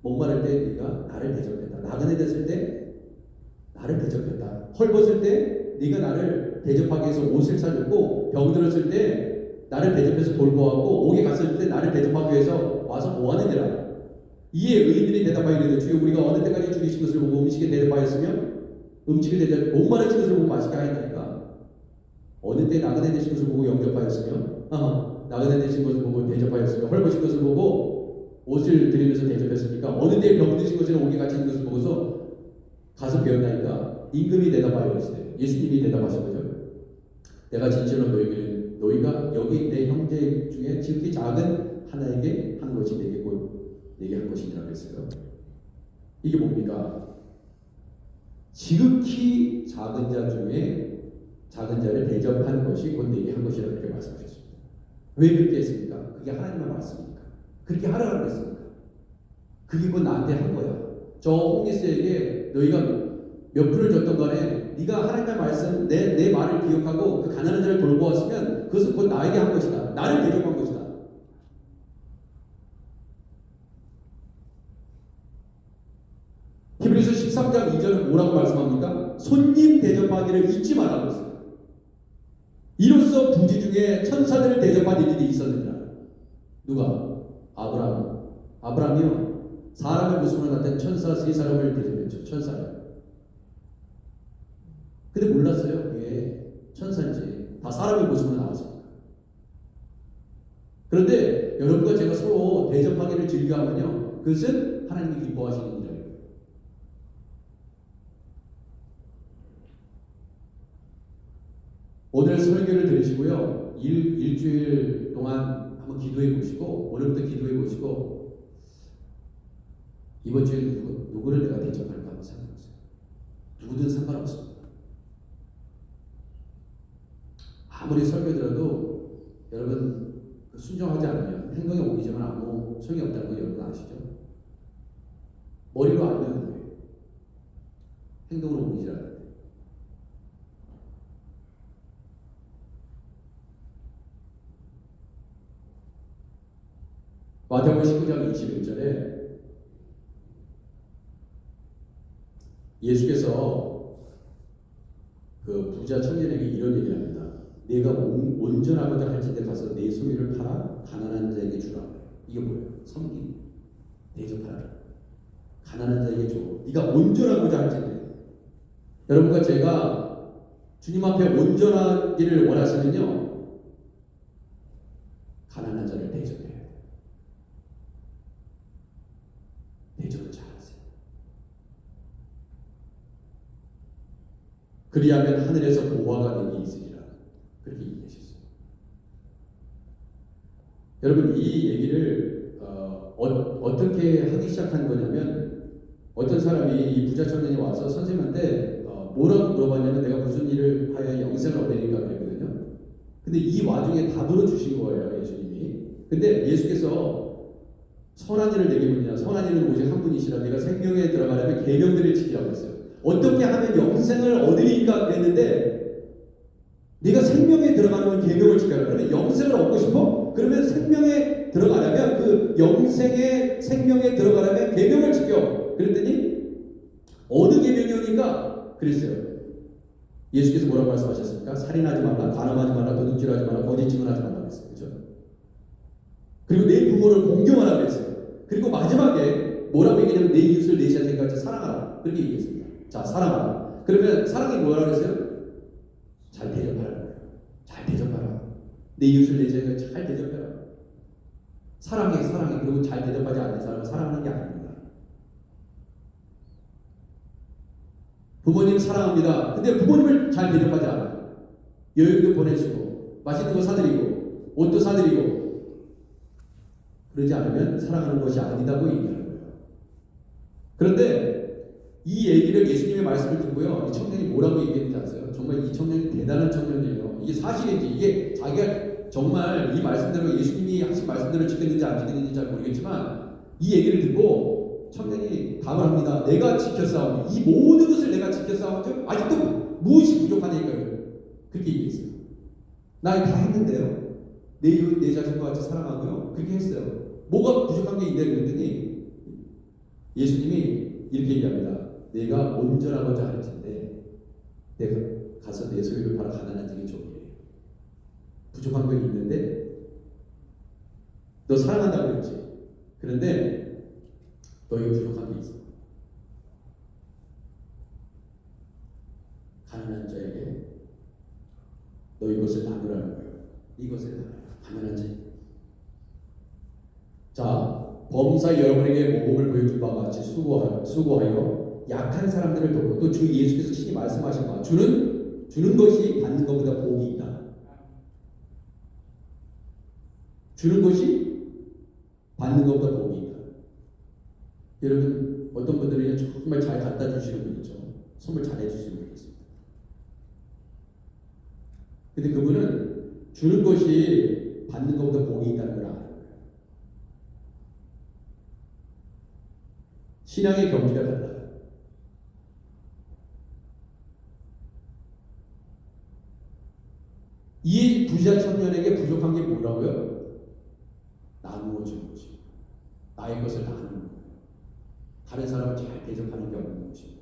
목마를 때 네가 나를 대접했다. 나그네 됐을 때 나를 대접했다. 헐벗을 때 네가 나를 대접하기 위해서 옷을 사줬고 병들었을 때 나를 대접해서 돌보았고 옥에 갔을 때 나를 대접하기 위해서 와서 모아내더라. 이에 의인들이 대답하여 이르되 주여 우리가 어느 때까지 죽이신 것을 보고 음식에 대접하였으며 음식을 대접 목마르신 것을 보고 마시게 하였나이까. 어느 때 나그네 되신 것을 보고 영접하였으며 나그네 되신 것을 보고 대접하였으며 헐벗은 것을 보고 옷을 드리면서 대접했습니까? 어느 때 병드신 것을 옥에 갇힌 것을 보고서 가서 배웠나이까. 임금이 대답하여 이르시되 예수님이 대답하신 거죠. 내가 진실로 너희가 여기 내 형제 중에 지극히 작은 하나에게 한 것이 내게 한 것이니라 그랬어요. 이게 뭡니까? 지극히 작은 자 중에 작은 자를 대접한 것이 곧 내게 한 것이라 그렇게 말씀하셨습니다. 왜 그렇게 했습니까? 그게 하나님의 말씀입니까? 그렇게 하라고 그랬습니까? 그게 곧 나한테 한 거야. 저 홈리스에게 너희가 몇 푼을 줬던 간에 네가 하나님의 말씀 내 말을 기억하고 그 가난한 자를 돌보았으면 그것은 곧 나에게 한 것이다. 나를 대접한 것이다. 히브리서 13장 2절은 뭐라고 말씀합니까? 손님 대접하기를 잊지 말라고 했어요. 이로써 부지 중에 천사들을 대접한 일이 있었느니라. 누가? 아브라함이요. 사람의 모습으로 나타난 천사 세 사람을 대접했죠. 천사를. 근데 몰랐어요. 그게 천사인지. 다 사람의 모습으로 나왔습니다. 그런데 여러분과 제가 서로 대접하기를 즐겨하면요, 그것은 하나님이 기뻐하시는 일이에요. 오늘 설교를 들으시고요, 일주일 동안 한번 기도해 보시고, 오늘부터 기도해 보시고, 이번 주에 누구를 내가 대접할까 한번 생각해 보세요. 누구든 상관없습니다. 아무리 설교 들어도 여러분 순종하지 않으면 행동에 옮기지만 아무 소용이 없다는 거 여러분 아시죠? 머리로 알면 거예요. 행동으로 옮기지 않아요. 마태복음 19장 21절에 예수께서 그 부자 청년에게 이런 얘기를 합니다. 내가 온전하고자 할진대 가서 내 소유를 팔아 가난한 자에게 주라. 이게 뭐예요? 섬김, 대접하라. 가난한 자에게 줘. 네가 온전하고자 할진대. 여러분과 제가 주님 앞에 온전하기를 원하시면요, 가난한 자를 대접해야 돼요. 대접을 잘하세요. 그리하면 하늘에서 보화가 내게 있으리라. 그렇게 얘기하셨어요. 여러분 이 얘기를 어떻게 하기 시작한 거냐면, 어떤 사람이 이 부자 청년이 와서 선생님한테 뭐라고 물어봤냐면 내가 무슨 일을 하여 영생을 얻으니까 그랬거든요. 근데 이 와중에 답으로 주신 거예요, 예수님이. 근데 예수께서 선한 일을 내게 보냐. 선한 일은 오직 한 분이시라. 내가 생명에 들어가려면 계명들을 지키라고 했어요. 어떻게 하면 영생을 얻으리까 그랬는데 네가 생명에 들어가려면 계명을 지켜라. 그러면 영생을 얻고 싶어? 그러면 생명에 들어가려면 그 영생의 생명에 들어가려면 계명을 지켜. 그랬더니 어느 계명이오니까 그랬어요. 예수께서 뭐라고 말씀하셨습니까? 살인하지 말라, 간음하지 말라, 도둑질하지 말라, 거짓 증언하지 말라 그랬어요. 그렇죠? 그리고 내 부모를 공경하라 그랬어요. 그리고 마지막에 뭐라고 얘기하냐면 내 이웃을 내 자신같이 사랑하라. 그렇게 얘기했습니다. 자, 사랑하라. 그러면 사랑이 뭐라고 그랬어요? 잘 대접하라. 잘 대접하라. 내 이웃을 내 자신같이 잘 대접해라. 사랑해, 사랑해. 그리고 잘 대접하지 않는 사람은 사랑하는 게 아닙니다. 부모님 사랑합니다. 근데 부모님을 잘 대접하지 않아요. 여행도 보내주고 맛있는 거 사드리고 옷도 사드리고 그러지 않으면 사랑하는 것이 아니다고 얘기하는 거예요. 그런데 이 얘기를 예수님의 말씀을 듣고요. 이 청년이 뭐라고 얘기했는지 아세요? 정말 이 청년이 대단한 청년이에요. 이게 사실인지 이게 자기가 정말 이 말씀대로 예수님이 하신 말씀대로 지켰는지 안 지켰는지 잘 모르겠지만 이 얘기를 듣고 청년이 답을 합니다. 내가 지켰사오니 이 모든 것을 내가 지켰사오니 아직도 무엇이 부족하니까요. 그렇게 얘기했어요. 나 다 했는데요. 내 이웃 내 자신과 같이 사랑하고요. 그렇게 했어요. 뭐가 부족한 게 있냐 그랬더니 예수님이 이렇게 얘기합니다. 내가 온전하고자 할 텐데 내가 가서 내 소유를 팔아 가난한 자에게 줘. 부족한 건 있는데 너 사랑한다고 그랬지. 그런데 너에게 부족한 게 있어. 가난한 자에게 너희 것을 나누라는 거예요. 이것을 나누라. 가난한 자에게. 자, 범사 여러분에게 모범을 보여준 바와 같이 수고하여 약한 사람들을 돕고 또 주 예수께서 친히 말씀하신 바 주는 것이 받는 것보다 복이 있다. 주는 것이 받는 것보다 복이 있다. 여러분 어떤 분들은 정말 잘 갖다 주시는 분 있죠. 선물 잘 해주시는 분 있습니다. 근데 그분은 주는 것이 받는 것보다 복이 있다는 걸 알아요. 신앙의 경지가 달라요. 이 부자 청년에게 부족한 게 뭐라고요? 나누어 주는 것입니다. 나의 것을 나누는 거예요. 다른 사람을 잘 대접하는 게 없는 것입니다.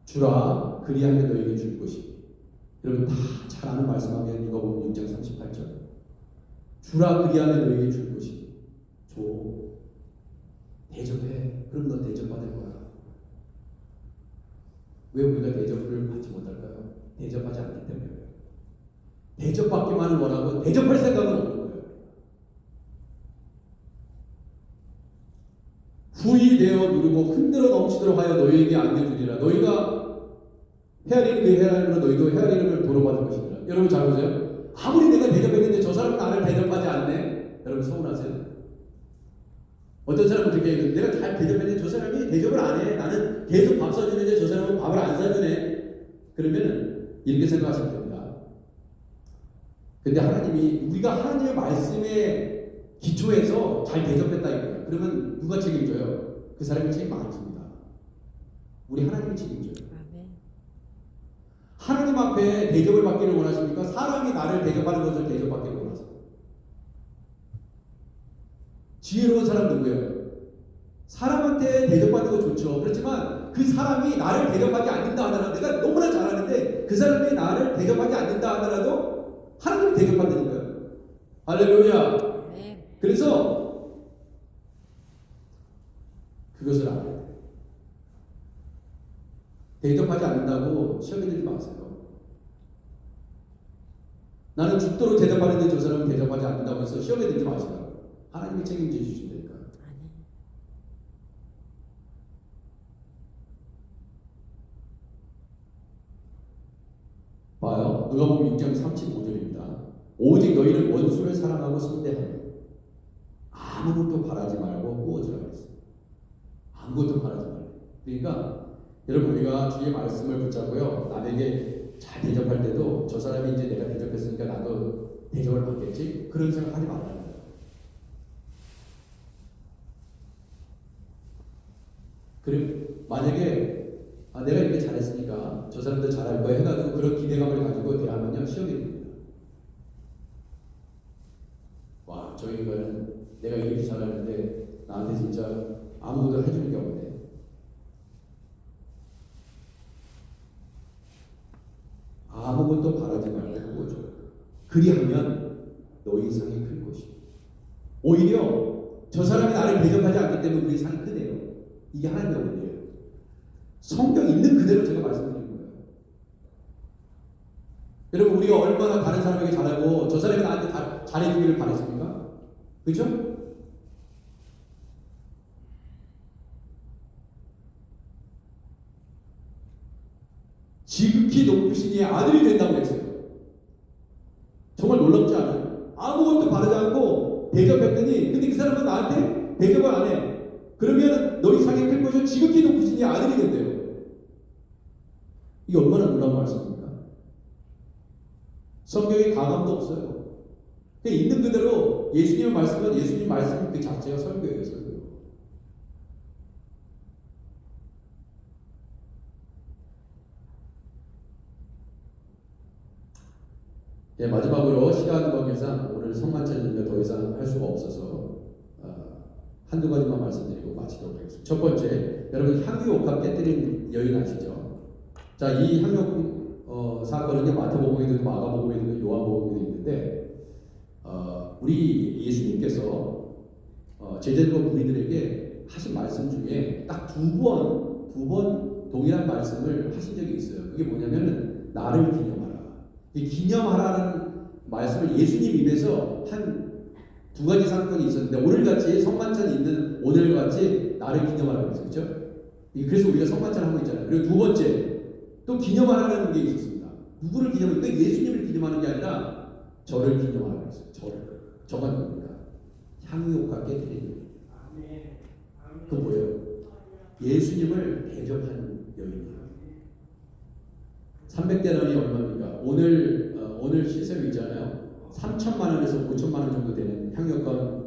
주라 그리하면 너에게 줄 것이니 여러분 다 잘 아는 말씀하면 이거 보면 6장 38절 주라 그리하면 너에게 줄 것이니 줘 대접해 그럼 너 대접받을 거야. 왜 우리가 대접을 받지 못할까요? 대접하지 않기 때문에 대접받기만을 원하고 대접할 생각은 없는 거예요. 후일되어 누르고 흔들어 넘치도록 하여 너희에게 안겨주리라. 너희가 헤아리는 그 헤아림으로 너희도 헤아리는 도로 받을 것이니라. 여러분 잘 보세요. 아무리 내가 대접했는데 저 사람은 나를 대접하지 않네. 여러분 서운하세요? 어떤 사람은 그렇게 얘기해요. 내가 잘 대접했는데 저 사람이 대접을 안 해. 나는 계속 밥 사주는데 저 사람은 밥을 안 사주네. 그러면 이렇게 생각하시면 됩니다. 근데 하나님이 우리가 하나님의 말씀에 기초해서 잘 대접했다 이거예요. 그러면 누가 책임져요? 그 사람이 책임 안 집니다. 우리 하나님이 책임져요. 하나님 앞에 대접을 받기를 원하십니까? 사람이 나를 대접하는 것을 대접받기를 원하십니까? 지혜로운 사람 누구예요? 사람한테 대접받는 거 좋죠. 그렇지만 그 사람이 나를 대접하지 않는다 하더라도 내가 너무나 잘하는데 그 사람이 나를 대접하지 않는다 하더라도 하나님이 대접받는 거예요. 할렐루야. 네. 그래서 그것을 알아야 돼요. 대접하지 않는다고 시험에 들지 마세요. 나는 죽도록 대접하는데 저 사람은 대접하지 않는다고 해서 시험에 들지 마세요. 하나님이 책임져 주신다니까. 봐요. 누가복음 6장 35절입니다. 오직 너희는 원수를 사랑하고 선대하며 아무것도 바라지 말고 꾸어지라 그랬어요. 아무것도 바라지 말고. 그러니까 여러분 우리가 주의 말씀을 붙잡고요. 남에게 잘 대접할 때도 저 사람이 이제 내가 대접했으니까 나도 대접을 받겠지? 그런 생각 하지 말라는 거예요. 그리고 만약에 내가 이렇게 잘했으니까 저 사람도 잘할 거야 해가지고 그런 기대감을 가지고 대하면요 시험이 됩니다. 와, 저기는 내가 이렇게 잘하는데 나한테 진짜 아무것도 해주는 게 없네. 아무것도 바라지 말고 그거 줘. 그리하면 너희 상이 클 것이고. 오히려 저 사람이 나를 대접하지 않기 때문에 그 상이 크대요. 이게 하나님의 원리예요. 성경 있는 그대로 제가 말씀드리는 거예요. 여러분, 우리가 얼마나 다른 사람에게 잘하고 저 사람이 나한테 잘해주기를 바랬습니까? 그렇죠? 지극히 높으신 이의 아들이 된다고 했어요. 정말 놀랍지 않아요? 아무것도 바르지 않고 대접했더니 근데 그 사람은 나한테 대접을 안 해. 그러면 너희 상이 클 것이요 지극히 높으신 이의 아들이 된대요. 이게 얼마나 놀라운 말씀입니까? 성경에 가감도 없어요. 있는 그대로 예수님의 말씀은 예수님 말씀 그 자체가 설교예요. 설교. 네, 마지막으로 시간 관계상 오늘 성만찬이니까 더 이상 할 수가 없어서 한두 가지만 말씀드리고 마치도록 하겠습니다. 첫 번째, 여러분 향유옥합 깨뜨린 여인 아시죠? 자, 이 향유옥 사건은 마태복음에도 있고 마가복음에도 있고 요한복음에도 있는데 우리 예수님께서 제자들과 무리들에게 하신 말씀 중에 딱 두 번 동일한 말씀을 하신 적이 있어요. 그게 뭐냐면은 나를 기념하라. 이 기념하라는 말씀을 예수님 입에서 한 두 가지 사건이 있었는데 오늘같이 성만찬이 있는 오늘같이 나를 기념하라고 했어요. 그렇죠? 그래서 우리가 성만찬을 하고 있잖아요. 그리고 두 번째 또 기념하라는 게 있었습니다. 누구를 기념하는 게 예수님을 기념하는 게 아니라 저를 기념하라고 했어요. 저가 누굽니까? 향유옥합 깨뜨린 그 뭐예요? 예수님을 대접하는 여인이에요. 300데나리 얼마입니까? 오늘 시세로 있잖아요. 3천만 원에서 5천만 원 정도 되는 향유옥합을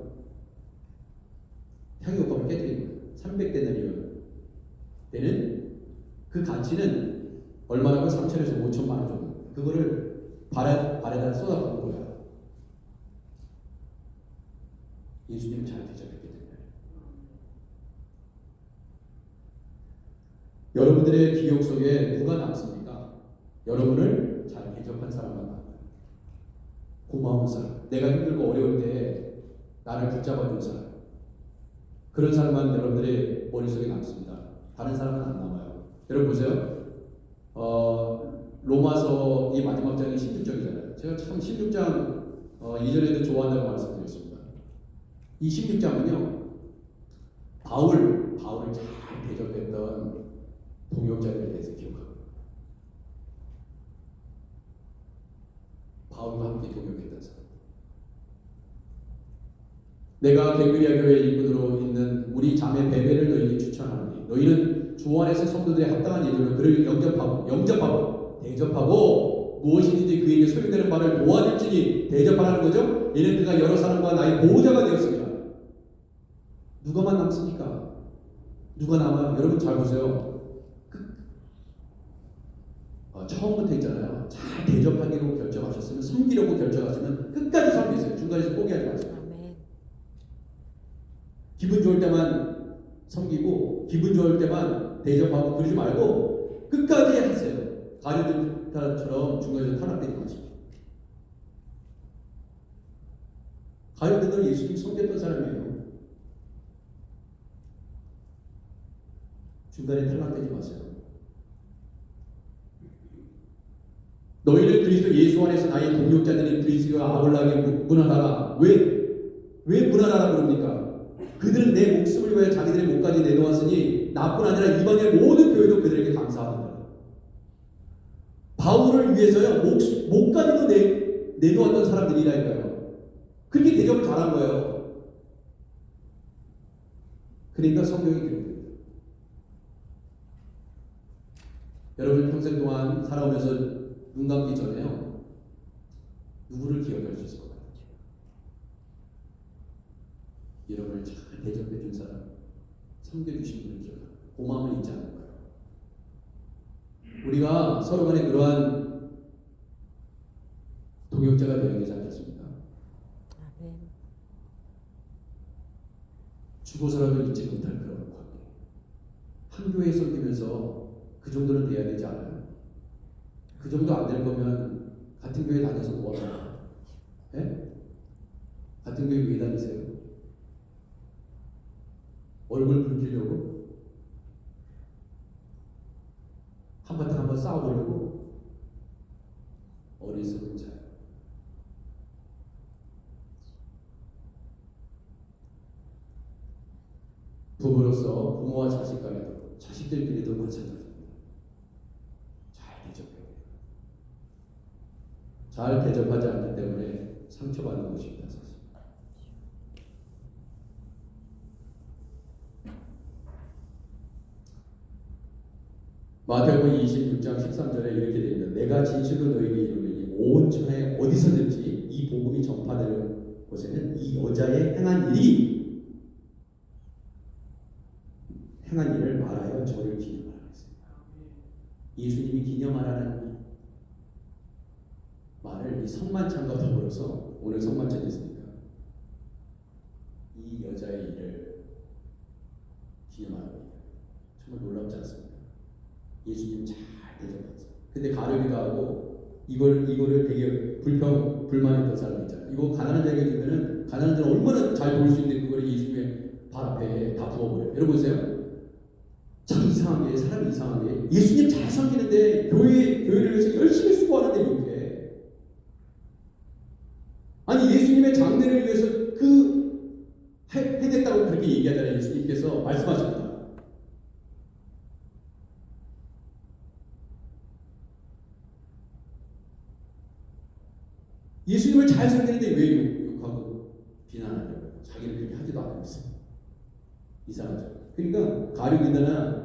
깨뜨린 거예요. 300데나리온 되는 그 가치는 얼마라고? 3천에서 5천만 원 정도. 그거를 발에다 쏟아부은 거야. 예수님을 잘 대접했기 때문에. 여러분들의 기억 속에 누가 남습니까? 여러분을 잘 대접한 사람만 남아요. 고마운 사람, 내가 힘들고 어려울 때 나를 붙잡아준 사람, 그런 사람만 여러분들의 머릿속에 남습니다. 다른 사람은 안 남아요. 여러분 보세요. 로마서 이 마지막 장이 16장이잖아요. 제가 참 16장 이전에도 좋아한다고 말씀드렸습니다. 이 16장은요, 바울을 잘 대접했던 동역자들에 대해서 기억합니다. 바울과 함께 동역했던 사람. 내가 갱그리아 교회 일꾼으로 있는 우리 자매 베베를 너희에게 추천하노니 너희는 주 안에서 성도들의 합당한 예절로 그를 영접하고 대접하고 무엇이든지 그에게 소용되는 바를 도와줄지니 대접하라는 거죠. 이는 그가 여러 사람과 나의 보호자가 되었습니다. 누가만 남습니까? 누가 남아요? 여러분 잘 보세요. 처음부터 있잖아요. 잘 대접하기로 결정하셨으면, 섬기려고 결정하시면 끝까지 섬기세요. 중간에서 포기하지 마세요. 기분 좋을 때만 섬기고 기분 좋을 때만 대접하고 그러지 말고 끝까지 하세요. 가룟들처럼 중간에서 타락되지 마시고. 가룟들은 예수님 섬겼던 사람이에요. 중간에 탈락되지 마세요. 너희는 그리스도 예수 안에서 나의 동역자들인 그리스도와 아울러에게 문안하라. 왜 문안하라 그럽니까? 그들은 내 목숨을 위해 자기들의 목까지 내놓았으니 나뿐 아니라 이방의 모든 교회도 그들에게 감사합니다. 바울을 위해서요 목까지도 내놓았던 사람들이라니까요. 그렇게 대접을 잘한 거예요. 그러니까 성경이 기록됩니다. 여러분 평생 동안 살아오면서 눈 감기 전에요. 누구를 기억할 수 있을 것 같아요? 여러분을 잘 대접해 준 사람, 섬겨주신 분을 기억하고 그 마음을 잊지 않을 거예요. 우리가 서로 간에 그러한 동역자가 되어야 되지 않겠습니까? 죽어서라도 잊지 못할 그런 관계. 한 교회에 섬기면서 그 정도는 돼야 되지 않아요? 그 정도 안 될 거면 같은 교회 다녀서 뭐 하나? 예? 같은 교회 왜 다니세요? 얼굴 붉히려고? 한바탕 한번 싸워보려고? 어리석은 자요. 부부로서 부모와 자식 간에도 자식들끼리도 마찬가지입니다. 잘 대접해야 돼요. 잘 대접하지 않기 때문에 상처받는 것입니다. 사실. 마태복음 26장 13절에 이렇게 됩니다. 내가 진실로 너에게 이르노니 온 천에 어디서든지 이 복음이 전파되는 곳에는 이 여자의 행한 일을 말하여 저를 기념하라 했습니다. 예수님이 기념하라는 말을 이 성만찬과 더불어서 오늘 성만찬이 있습니까? 이 여자의 일을 기념하라고 합니다. 정말 놀랍지 않습니까? 예수님 잘 대접했어요. 근데 가룟이가 하고 이거를 되게 불만했던 사람이 있잖아요. 이거 가난한 자에게 주면은 가난한 자는 얼마나 잘 볼 수 있는데 그걸 예수님의 발 앞에 다 부어버려요. 여러분 보세요. 참 이상한 게, 사람이 이상한 게, 예수님 잘 섬기는데 교회를 위해서 열심히 수고하는데 이렇게, 아니 예수님의 장례를 위해서 해냈다고 그렇게 얘기하잖아요. 예수님께서 말씀하십니다. 예수님을 잘 섬기는데 왜 욕하고 비난하냐고. 자기는 그렇게 하지도 않고 있어요. 이상하죠. 그러니까 가룟유다나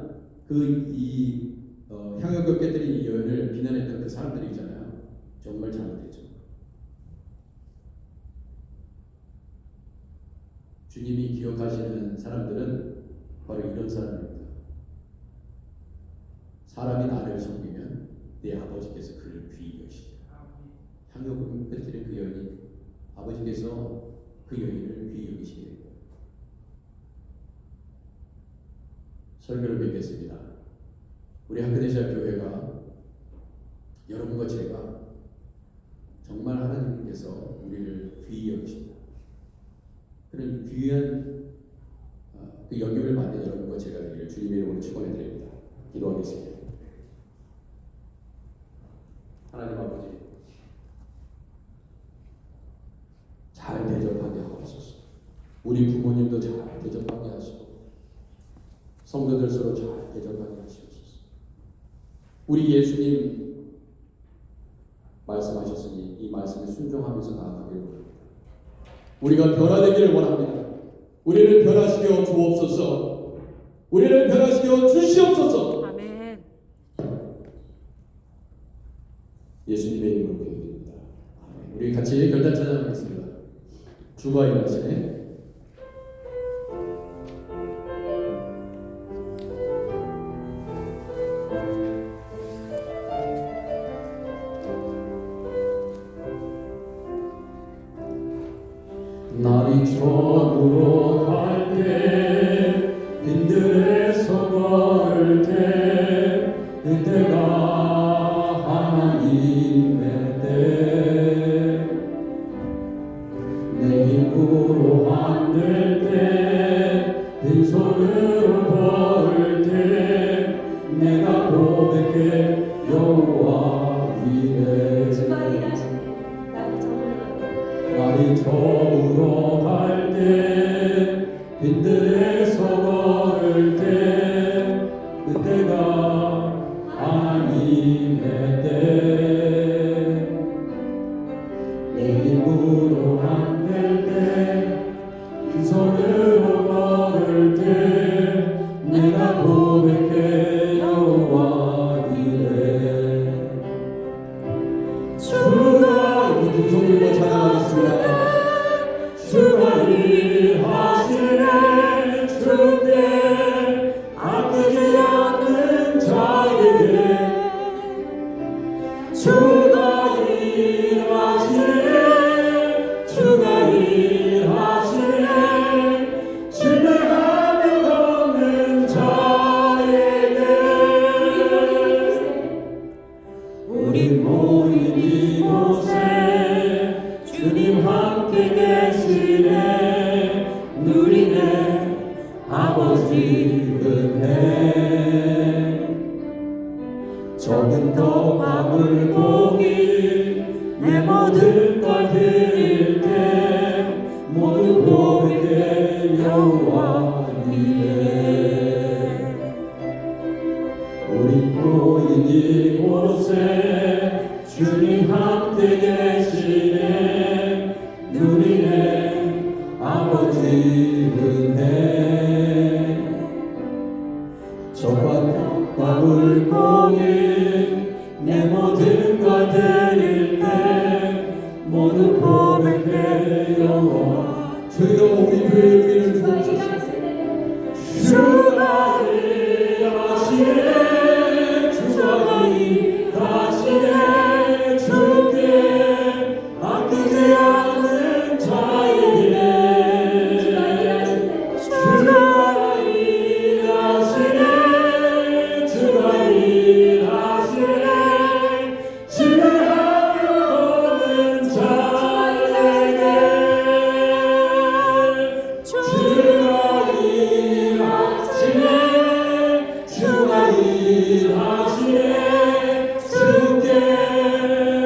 향유가 깨뜨린 이 여인을 비난했던 그 사람들이 있잖아요. 정말 잘못했죠. 주님이 기억하시는 사람들은 바로 이런 사람입니다. 사람이 나를 섬기면 내 아버지께서 그를 귀히 여기시리라. 향유금 깨뜨린 그 여인이 아버지께서 그 여인을 귀히 여기시게 됩니다. 설교를 뵙겠습니다. 우리 하크네시아 교회가 여러분과 제가 정말 하나님께서 우리를 귀히 여기십니다. 그런 귀한 그 연결을 받는 여러분과 제가 되기를 주님의 이름으로 축원해 드립니다. 기도하겠습니다. 하나님 아버지, 잘 대접하게 하옵소서. 우리 부모님도 잘 대접하게 하시고 성도들 서로 잘 대접하게 하시옵소서. 우리 예수님 말씀하셨으니 이 말씀에 순종하면서 나아가기를 원합니다. 우리가 변화되기를 원합니다. 우리를 변화시켜 주옵소서. 우리를 변화시켜 주시옵소서. 아멘. 예수님의 이름으로 기도드립니다. 우리 같이 결단 찬양하겠습니다. 주가 일하시네. 날이 저물어 갈 때 빈들에서 걸을 때 그때가 하나님의 때 내 힘으로 안 될 때 빈손으로 걸을 때 내가 고백해 여호와 이래 주가 일하시네 나를 저물어 날이 저물어 갈 때 빈들에서 걸을 때 그때가 하나님의 때 일하시네 주께 아끼지 않는 자에게 주가 일하시네 주가 일하시네 신뢰하며 걷는 자에게 우리 모인 이곳에 주님 함께 계시네 누리네 아버지 은혜 적은 떡과 물고기 내 모든 걸 드릴 때 모두 고백해 여호와 위에 우리 모인 이곳에 주님 함께 계시네 누리네 아버지 은혜 저와 떡과 물고기 내 모든 걸 드릴 때 모두 고백해 여호와 주여 우리 교회 우리를 주옵소서 주가 일하시네 주가 일하시네 주께 아끼지 않는 자에게 주가 일하시네 주가 일하시네 신뢰하며 걷는 자에게 주가 일하시네 주가 일하시네 주께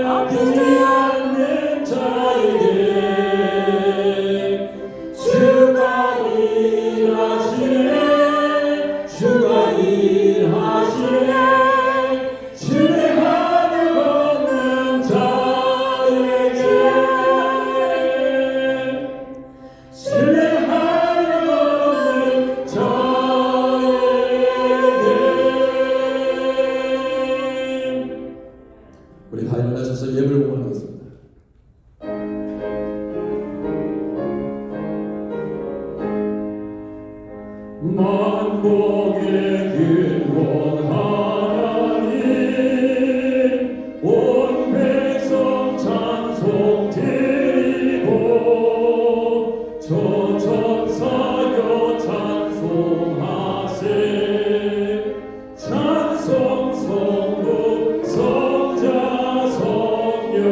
아끼지 않는 자에게 주가 일하시네 주가 일하시네 신뢰하며 걷는 자에게 신뢰하며 걷는 자에게 우리 다 일어나셔서 예배를 공헌하겠습니다. 만복의 근원 하나님 온 백성 찬송 드리고 저 천사여 찬송하세 찬송 성부 성자 성령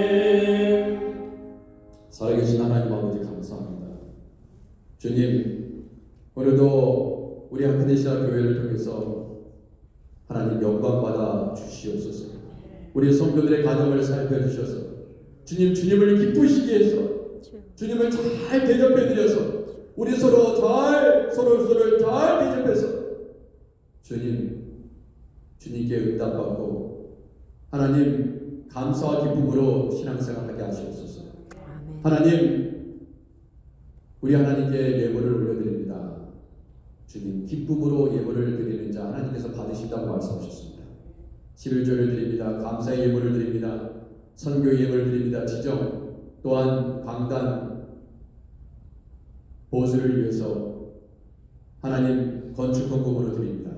아멘. 살아계신 하나님 아버지 감사합니다. 주님 오늘도 우리 아크네시아 교회를 통해서 하나님 영광받아 주시옵소서. 우리 성도들의 가정을 살펴주셔서 주님을 기쁘시게 해서 주님을 잘 대접해드려서 우리 서로를 잘 대접해서 주님께 응답받고 하나님 감사와 기쁨으로 신앙생활하게 하시옵소서. 하나님 우리 하나님께 예물을 올려드립니다. 주님 기쁨으로 예물을 드리는 자 하나님께서 받으신다고 말씀하셨습니다. 11조를 드립니다. 감사의 예물을 드립니다. 선교 예물을 드립니다. 지정 또한 강단 보수를 위해서 하나님 건축 헌금으로 드립니다.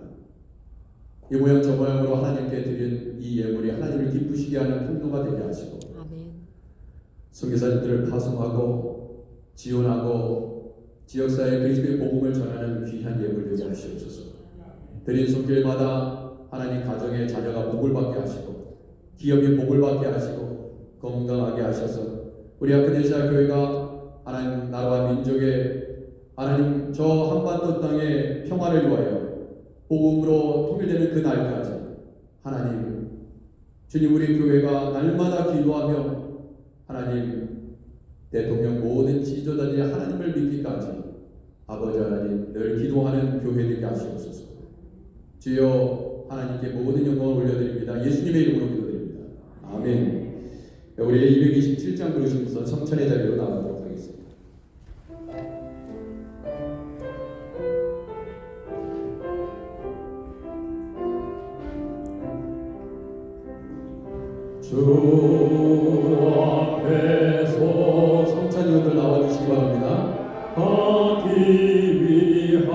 이 모양 저 모양으로 하나님께 드린 이 예물이 하나님을 기쁘시게 하는 통로가 되게 하시고 선교사님들을 파송하고 지원하고 지역사회 그리스도의 복음을 전하는 귀한 예물 되게 하시옵소서. 드린 손길마다 하나님 가정의 자녀가 복을 받게 하시고 기업이 복을 받게 하시고 건강하게 하셔서 우리 아크네시아 교회가 하나님 나라와 민족의 하나님 저 한반도 땅의 평화를 위하여 복음으로 통일되는 그 날까지 하나님 주님 우리 교회가 날마다 기도하며 하나님 대통령 모든 지도자들이 하나님을 믿기까지 아버지 하나님 늘 기도하는 교회 되게 하시옵소서. 주여 하나님께 모든 영광을 올려드립니다. 예수님의 이름으로 기도드립니다. 아멘. 우리 227장 부르시면서 성찬의 자리로 나가도록 하겠습니다. 주 앞에서 성찬이들 나와주시기 바랍니다. 하기 위하여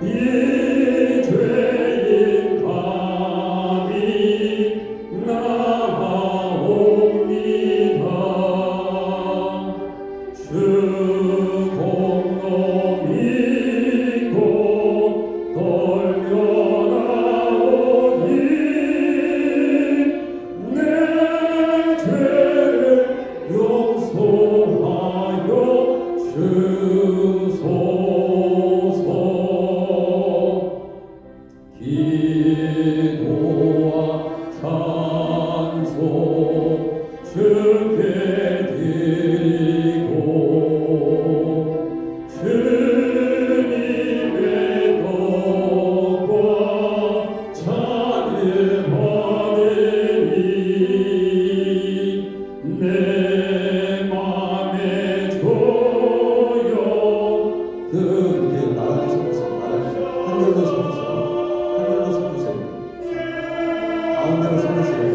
이 죄인 감히 나아옵니다. 주 공로 믿고 돌려나오니 내 죄를 용서하여 주소서. 기도와 찬송 주께 드리고 주님의 뜻과 찬을 받으니 내 맘에 조용 이렇게 나란히 서보세요. 나란히 한결더 서보세요. 한결더 서보세요. 가운데로 서보세요.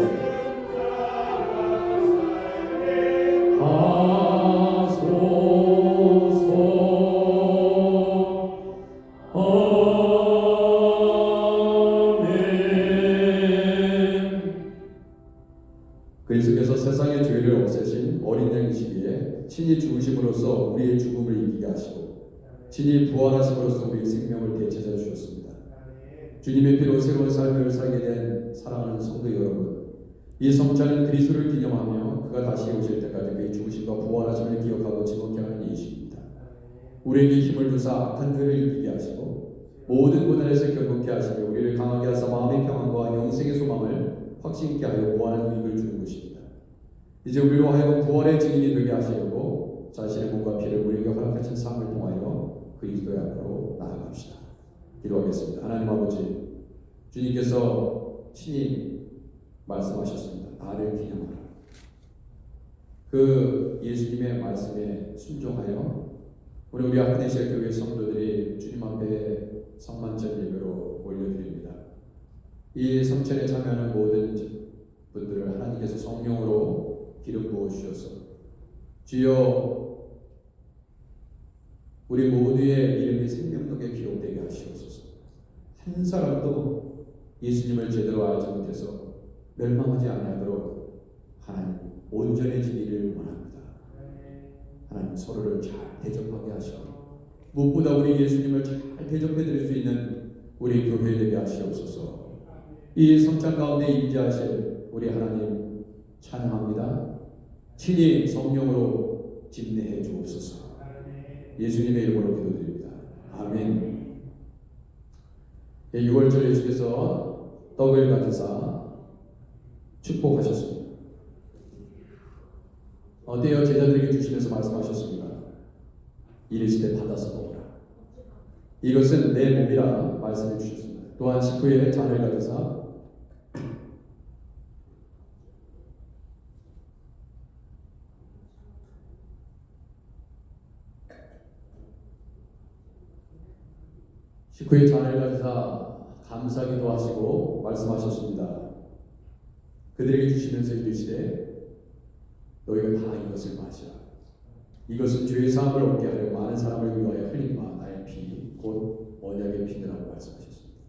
그리스도께서 세상의 죄를 없애신 어린 양이시기에 친히 죽으심으로써 우리의 죽음을 이기게 하시고 친히 부활하심으로써 우리의 생명을 되찾아 주셨습니다. 주님의 피로 새로운 삶을 살게 된 사랑하는 성도 여러분, 이 성찬은 그리스도를 기념하며 그가 다시 오실 때까지 그의 죽으심과 부활하심을 기억하고 지목해 하는 예식입니다. 우리에게 힘을 주사 악한 죄를 이기게 하시고 모든 고난에서 결국케 하시며 우리를 강하게 하사 마음의 평안과 영생의 소망을 확신케 하여 무한한 유익을 주는 것입니다. 이제 우리로 하여금 부활의 증인이 되게 하시려고 자신의 몸과 피를 우리에게 허락하신 삶을 통하여 그리스도의 앞으로 나아갑시다. 기도하겠습니다. 하나님 아버지, 주님께서 친히 말씀하셨습니다. 나를 기념하라. 그 예수님의 말씀에 순종하여 우리 아크네시아 교회 성도들이 주님 앞에 성만찬 예배로 올려드립니다. 이 성찬에 참여하는 모든 분들을 하나님께서 성령으로 기름 부어 주셔서 주여 우리 모두의 이름이 생명록에 기록되게 하시옵소서. 한 사람도 예수님을 제대로 알지 못해서 멸망하지 아니하도록 하나님 온전해지기를 원합니다. 하나님 서로를 잘 대접하게 하시고 무엇보다 우리 예수님을 잘 대접해 드릴 수 있는 우리 교회 되게 하시옵소서. 이 성찬 가운데 임재하실 우리 하나님 찬양합니다. 친히 성령으로 집례해 주옵소서. 예수님의 이름으로 기도드립니다. 아멘. 6월절 예수께서 떡을 가지사 축복하셨습니다. 어때요? 제자들에게 주시면서 말씀하셨습니다. 이르시되 받아서 먹으라. 이것은 내 몸이라 말씀해 주셨습니다. 또한 식후에 잔을 가지사 감사기도 하시고 말씀하셨습니다. 그들에게 주시면서 이르시되 너희가 다 이것을 마시라. 이것은 죄의 사함을 얻게 하려 많은 사람을 위하여 흘린 바 나의 피 곧 언약의 피라고 말씀하셨습니다.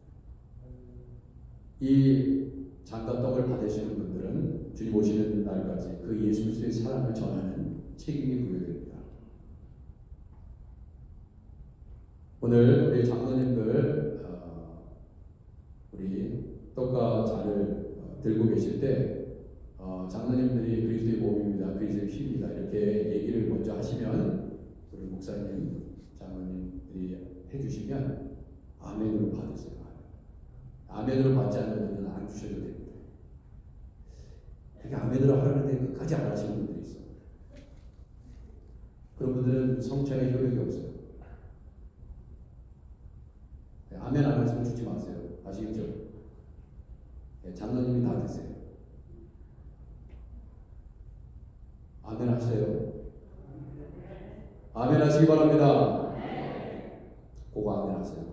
이 잔과 떡을 받으시는 분들은 주님 오시는 날까지 그 예수 그리스도의 사랑을 전하는 책임이 부여됩니다. 오늘 우리 장로님들 우리 떡과 잔을 들고 계실 때 장로님들이 그리스도의 몸입니다. 그리스도의 피입니다. 이렇게 얘기를 먼저 하시면 우리 목사님, 장로님들이 해주시면 아멘으로 받으세요. 아멘으로 받지 않는 분은 안 주셔도 됩니다. 이렇게 아멘으로 하라는데 끝까지 안 하시는 분들이 있어요. 그런 분들은 성찬에 효력이 없어요. 아멘 안 하시면 주지 마세요. 아시겠죠? 장로님이 다 드세요. 아멘 하세요. 아멘 하시기 바랍니다. 그거 아멘 하세요.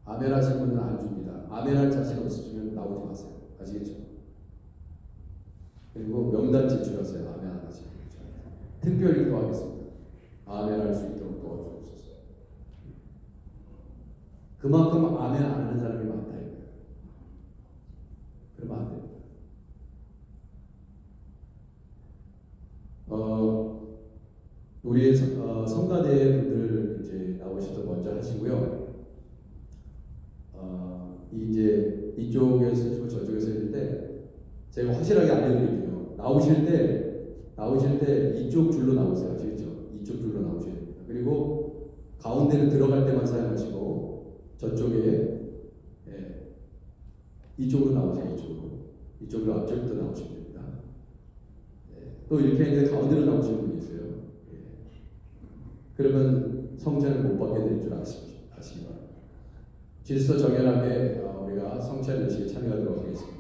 아멘 하시는 분은 안 줍니다. 아멘 할 자신 없으시면 나오지 마세요. 아시겠죠? 그리고 명단 제출하세요. 아멘 안 하시면 특별히 기도하겠습니다. 아멘 할 수 있도록 도와주옵소서. 그만큼 아멘 안 하는 사람이 많다 이거예요. 그러면 안 됩니다. 우리 성가대 분들 이제 나오셔서 먼저 하시고요. 이제 이쪽에서 하시고 저쪽에서 할 때 제가 확실하게 알려드릴게요. 나오실 때 이쪽 줄로 나오세요. 아시겠죠? 이쪽 줄로 나오셔야 됩니다. 그리고 가운데는 들어갈 때만 사용하시고 저쪽에 이쪽으로 나오세요. 이쪽으로 앞쪽부터 나오시면 됩니다. 또 이렇게 했는데 가운데로 나오시는 분이 있어요. 그러면 성찬을 못 받게 될 줄 아시기 바랍니다. 질서 정연하게 우리가 성찬 예식에 참여하도록 하겠습니다.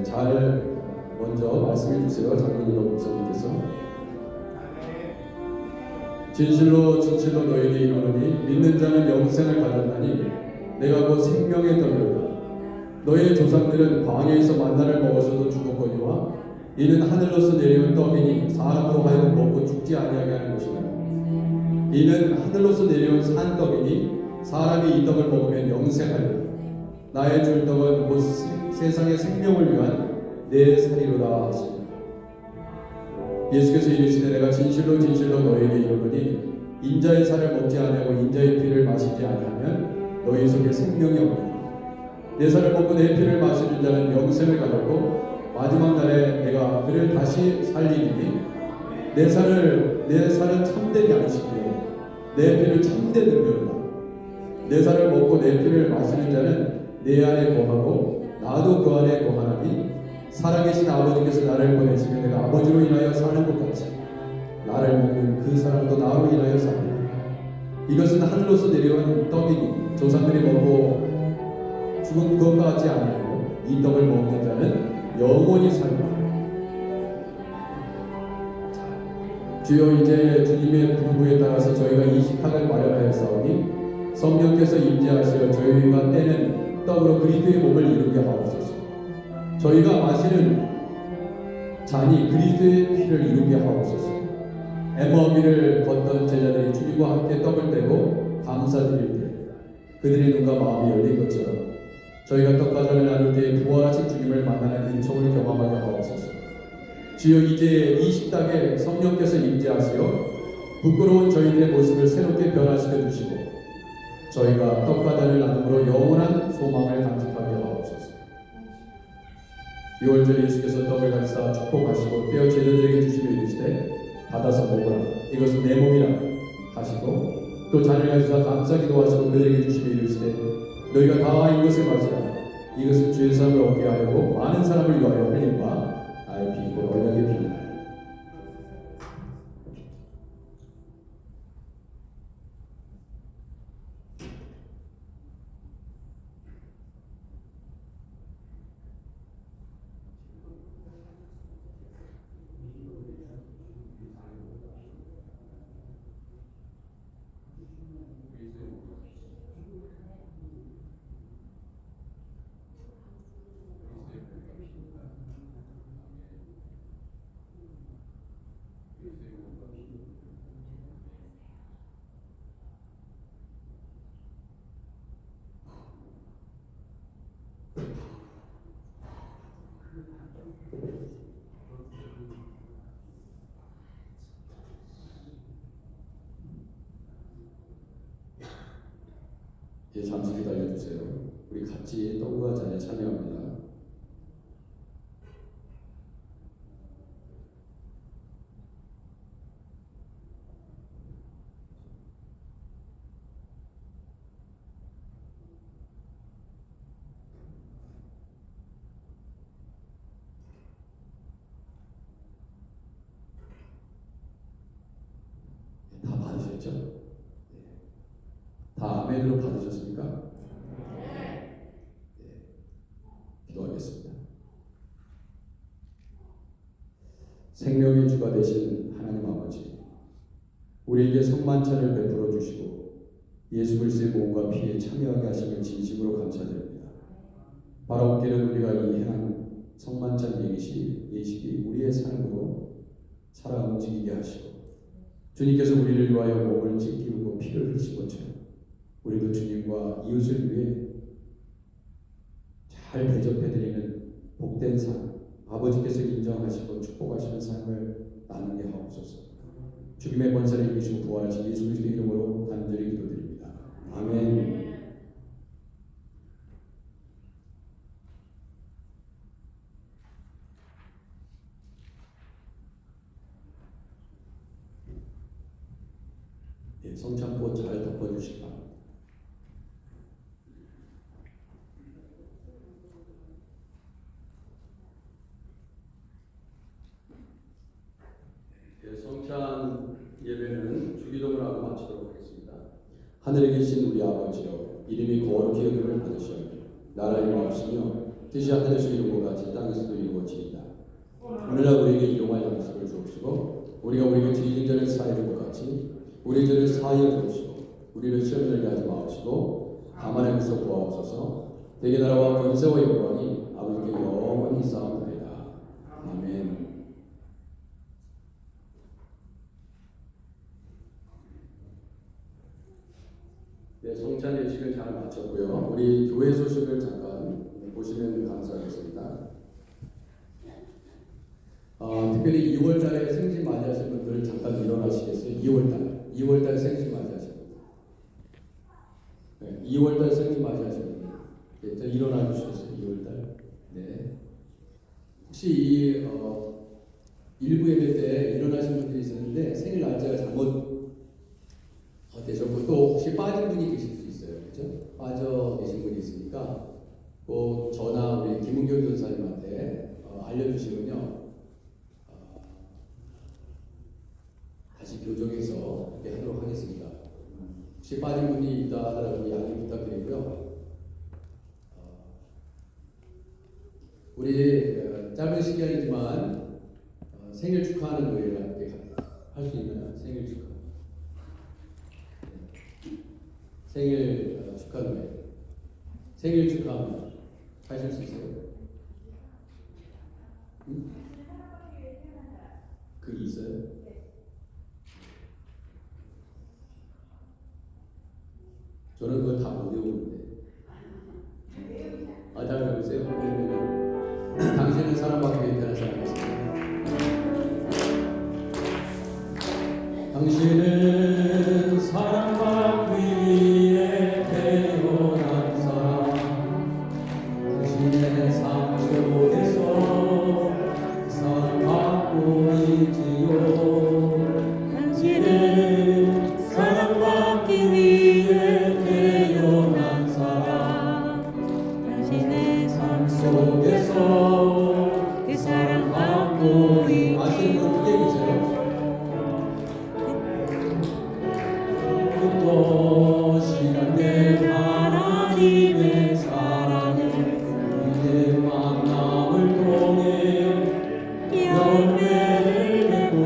잘 먼저 말씀해 주세요. 장로님과 목사님께서. 진실로 너희에게 이르노니 믿는 자는 영생을 가졌나니 내가 곧 생명의 떡이로다. 너희의 조상들은 광야에서 만나를 먹어서도 죽었거니와 이는 하늘로서 내려온 떡이니 사람으로 하여금 먹고 죽지 아니하게 하는 것이다. 이는 하늘로서 내려온 산 떡이니 사람이 이 떡을 먹으면 영생하리라. 나의 줄 떡은 곧 세상의 생명을 위한 내 살이로다 하시니라. 예수께서 이르시되 내가 진실로 너희에게 이르노니 인자의 살을 먹지 아니하고 인자의 피를 마시지 아니하면 너희 속에 생명이 없느니라. 내 살을 먹고 내 피를 마시는 자는 영생을 가졌고 마지막 날에 내가 그를 다시 살리리니 내 살은 참된 양식이요 내 피는 참된 음료로다. 내 살을 먹고 내 피를 마시는 자는 내 안에 거하고 나도 그 안에 거하나니 살아계신 아버지께서 나를 보내시면 내가 아버지로 인하여 사는 것 같이 나를 먹는 그 사람도 나로 인하여 사리라. 이것은 하늘로서 내려온 떡이니 조상들이 먹고 죽은 것과 같지 아니하고 이 떡을 먹는 자는 영원히 살리라. 주여 이제 주님의 분부에 따라서 저희가 이 식탁을 마련하였사오니 성령께서 임재하시어 저희가 떼는 떡으로 그리스도의 몸을 이루게 하옵소서. 저희가 마시는 잔이 그리스도의 피를 이루게 하옵소서. 에머비를 걷던 제자들이 주님과 함께 떡을 떼고 감사드릴 때 그들의 눈과 마음이 열린 것처럼 저희가 떡과 잔을 나눌 때 부활하신 주님을 만나는 은총을 경험하게 하옵소서. 주여 이제 이 식탁에 성령께서 임재하시어 부끄러운 저희들의 모습을 새롭게 변화시켜 주시고 저희가 떡과 잔을 나눔으로 영원한 소망을 간직하게 하옵소서. 6월절 예수께서 떡을 가지사 축복하시고 떼어 제자들에게 주시며 이르시되 받아서 먹으라 이것은 내 몸이라 하시고 또 잔을 가지사 감사기도 하시고 그들에게 주시며 이르시되 너희가 다 이것을 마시라 이것은 주의 사함을 얻게 하려고 많은 사람을 위하여 흘린 나의 피 곧 언약의 피니라. 잠시 기다려주세요. 우리 같이 떡과 잔에 참여합니다. 그렇죠? 다 아멘으로 받으셨습니까? 기도하겠습니다. 생명의 주가 되신 하나님 아버지, 우리에게 성만찬을 베풀어 주시고 예수 그리스도의 몸과 피에 참여하게 하심을 진심으로 감사드립니다. 바라옵기는 우리가 이 행한 성만찬 예식이 우리의 삶으로 살아 움직이게 하시고 주님께서 우리를 위하여 몸을 찢기고 피를 흘리신 것처럼 우리도 주님과 이웃을 위해 잘 대접해드리는 복된 삶, 아버지께서 인정하시고 축복하시는 삶을 나누게 하옵소서. 죽임의 권세를 이기시고 부활하신 예수 그리스도의 이름으로 간절히 기도드립니다. 아멘. 성찬꽃 잘 덮어주시기 바랍니다. 성찬 예배는 주기도문을 하고 마치도록 하겠습니다. 하늘에 계신 우리 아버지여, 이름이 거룩히 여김을 받으시오며 나라의 마옵시며 뜻이 하늘에서 이루고 같이 땅에서도 이루어지이다. 오늘날 우리에게 일용할 양식을 주옵시고 우리가 우리에게 죄진 자를 사하여 준 것 같이 우리 죄를 사하여 주옵시고 우리를 시험에 들게 하지 마옵시고 다만 에게서 구하옵소서. 대개 나라와 권세와 영광이 아버지께 영원히 쌓아옵나이다. 아멘. 네, 성찬 예식을 잘 마쳤고요. 우리 교회 소식을 잠깐 보시면 감사하겠습니다. 특별히 2월달에 생신 맞이하신 분들은 잠깐 일어나시겠어요? 2월달 생신 맞이하신 분들. 네, 2월달 생신 맞이하신 분들. 네, 일어나 주시겠어요? 2월달. 네. 혹시 이 1부 예배 때 일어나신 분들이 있었는데 생일 날짜가 잘못 되셨고 또 혹시 빠진 분이 계실 수 있어요. 그렇죠? 빠져 계신 분이 있으니까 꼭 저나 우리 김은경 전사님한테 알려주시면요. 다시 교정해서 이렇게 하도록 하겠습니다. 혹시 빠진 분이 있다 하더라도 양해 부탁드리고요. 우리 짧은 시간이지만 생일 축하하는 노래를 함께 할 수 있나요? 생일 축하. 생일 축하 노래. 생일 축하합니다. 하실 수 있어요? 응? 그게 있어요? 저는 그걸 다 못 외우는데. 잘 외우세요? 그러면 당신은 사랑받기 위해 태어난 사람이었습니다. 당신은 사랑받기 위해 태어난 사람. 당신의 삶 속에서 사랑받고 있지요. 당신은 사랑받기 위해 태어난 사람. 당신의 삶 속에서 그 사랑받고 있지요. 아시는 분 크게 계세요? 시간된 하나님의 사랑을 우리의 만남을 통해 열매를 맺고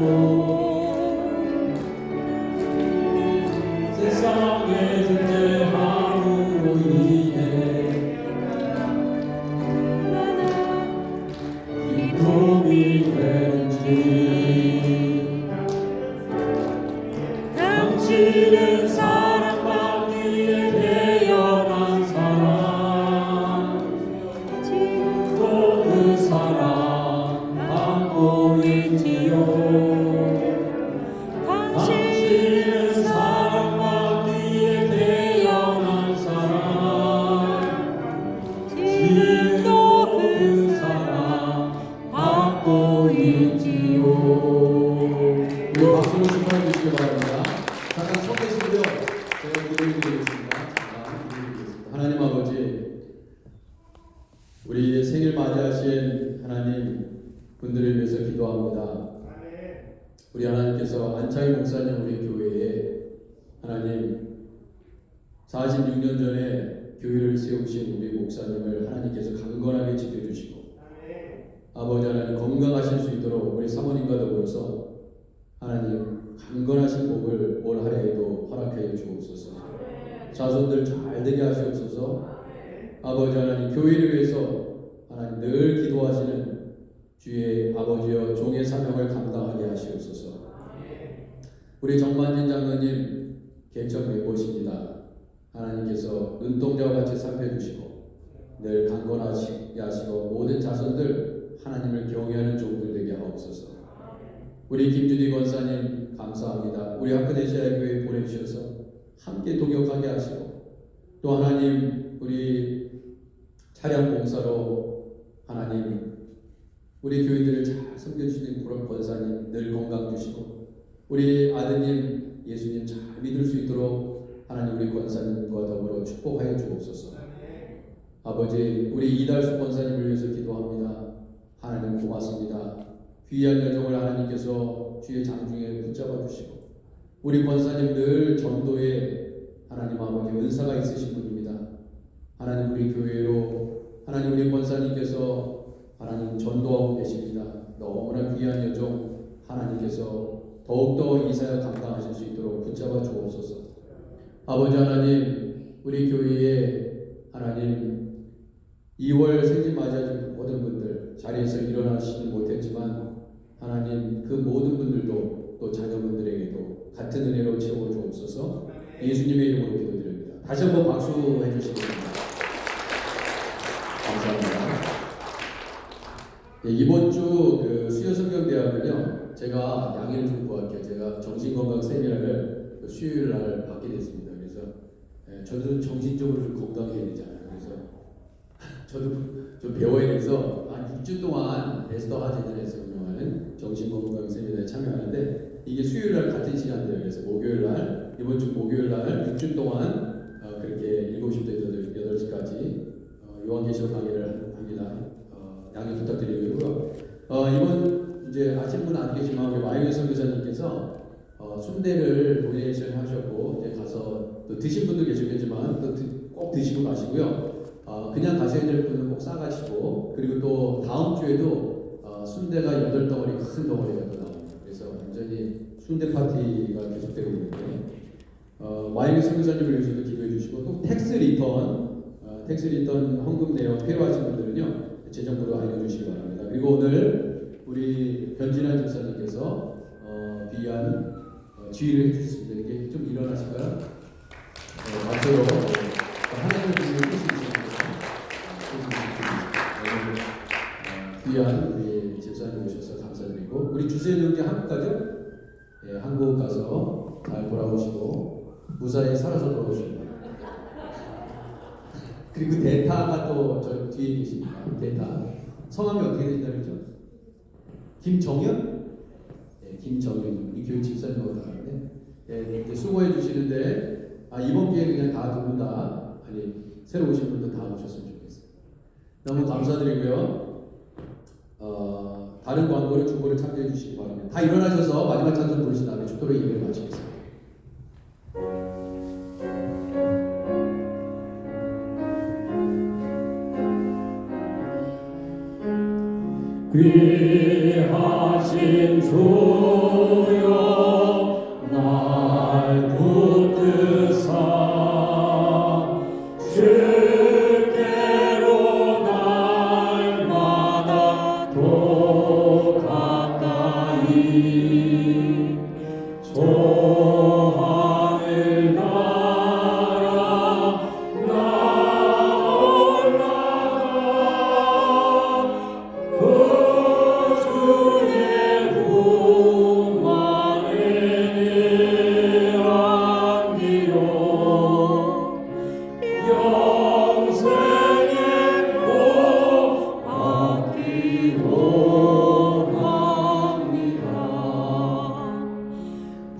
세상에 존재함으로 인해 기쁨이 되는지 당신은 사랑받기 위해 태어난 사람. 또 그 사랑 받고 있지요. 당신은 사랑받기 위해 태어난 사람. 지금도 그 사랑 받고 있지요. 우리 박수로 축하해 주시기 바랍니다. 잠깐 서 계시고요. 제가 기도드리겠습니다. 하나님 아버지, 우리 생일 맞이하신 하나님 분들을 위해서 기도합니다. 우리 하나님께서 안창희 목사님 우리 교회에 하나님 46년 전에 교회를 세우신 우리 목사님을 하나님께서 강건하게 지켜주시고 아버지 하나님 건강하실 수 있도록 우리 사모님과 더불어서 하나님 강건하신 복을 올 한해에도 허락하여 주옵소서. 자손들 잘 되게 하시옵소서. 아버지 하나님 교회를 위해서 하나님 늘 기도하시는 주의 아버지여 종의 사명을 감당하게 하시옵소서. 우리 정만진 장로님 개척 멤버십니다. 하나님께서 눈동자와 같이 살펴주시고 늘 강건하시게 하시고 모든 자손들 하나님을 경외하는 종들 되게 하옵소서. 우리 김주디 권사님 감사합니다. 우리 하크네시아 교회에 보내주셔서 함께 동역하게 하시고 또 하나님 우리 차량 봉사로 하나님 우리 교인들을 잘 섬겨주시는 그런 권사님 늘 건강 주시고 우리 아드님 예수님 잘 믿을 수 있도록 하나님 우리 권사님과 더불어 축복하여 주옵소서. 아버지 우리 이달수 권사님을 위해서 기도합니다. 하나님 고맙습니다. 귀한 여정을 하나님께서 주의 장중에 붙잡아 주시고 우리 권사님 늘 전도에 하나님 아버지 은사가 있으신 분입니다. 하나님 우리 교회로 하나님 우리 권사님께서 하나님 전도하고 계십니다. 너무나 귀한 여정 하나님께서 더욱더 이사야 감당하실 수 있도록 붙잡아 주옵소서. 아버지 하나님 우리 교회에 하나님 2월 생신 맞이하신 모든 분들 자리에서 일어나시지 못했지만 하나님 그 모든 분들도 또 자녀분들에게도 같은 은혜로 채워 주옵소서. 예수님의 이름으로 기도드립니다. 다시 한번 박수 해주시겠습니다. 감사합니다. 네, 이번 주 그 수요성경대학은요 제가 양해를 좀 구할게요. 제가 정신건강 세미나를 수요일 날 받게 됐습니다. 그래서 저도 정신적으로 좀 건강해야 되잖아요. 그래서 저도 좀 배워야 돼서 한 6주 동안 베스터 하진에서 운영하는 정신건강 세미나에 참여하는데 이게 수요일 날 같은 시간대예요. 그래서 목요일 날 이번 주 목요일 날 6주 동안 그렇게 7시부터 8시까지 요한계시록 강의를 합니다. 양해 부탁드리고요. 이번 이제 아시는 분은 안 계시지만 우리 마이웨 선교사님께서 순대를 도네이션 하셨고 이제 가서 또 드신 분도 계시겠지만 또 꼭 드시고 가시고요. 그냥 가셔야 될 분은 꼭 싸가시고 그리고 또 다음 주에도 순대가 8덩어리 큰 덩어리가 또 나옵니다. 그래서 완전히 순대 파티가 계속되고 있는데 마이웨 선교사님을 위해서도 기도해 주시고 또 텍스 리턴 헌금 내역 필요하신 분들은요 재정부로 알려주시기 바랍니다. 그리고 오늘 우리 변진환 집사님께서 귀한 지휘를 해주셨습니다. 이게 좀 일어나실까요? 박수로 하나님을 주시는 귀한 우리 집사님 오셔서 감사드리고 우리 주세현 형제 한국 가죠? 예, 한국 가서 잘 돌아오시고 무사히 살아서 돌아오십니다. 그리고 대타가 또 저 뒤에 계십니다. 대타 성함이 어떻게 되신다고 그랬죠? 김정현? 네, 김정현 우리 교회 집사님하고 다른데 네, 이제 수고해 주시는데 이번 기회에 그냥 다 두 분 다 아니 새로 오신 분들 다 오셨으면 좋겠어요. 너무 감사드리고요. 다른 광고를 중고를 참조해 주시기 바랍니다. 다 일어나셔서 마지막 찬송 부르신 다음에 축도로 예배를 마치겠습니다. 귀하신 주여 날 붙드사 주께로 날마다 더 가까이 저 하늘 나라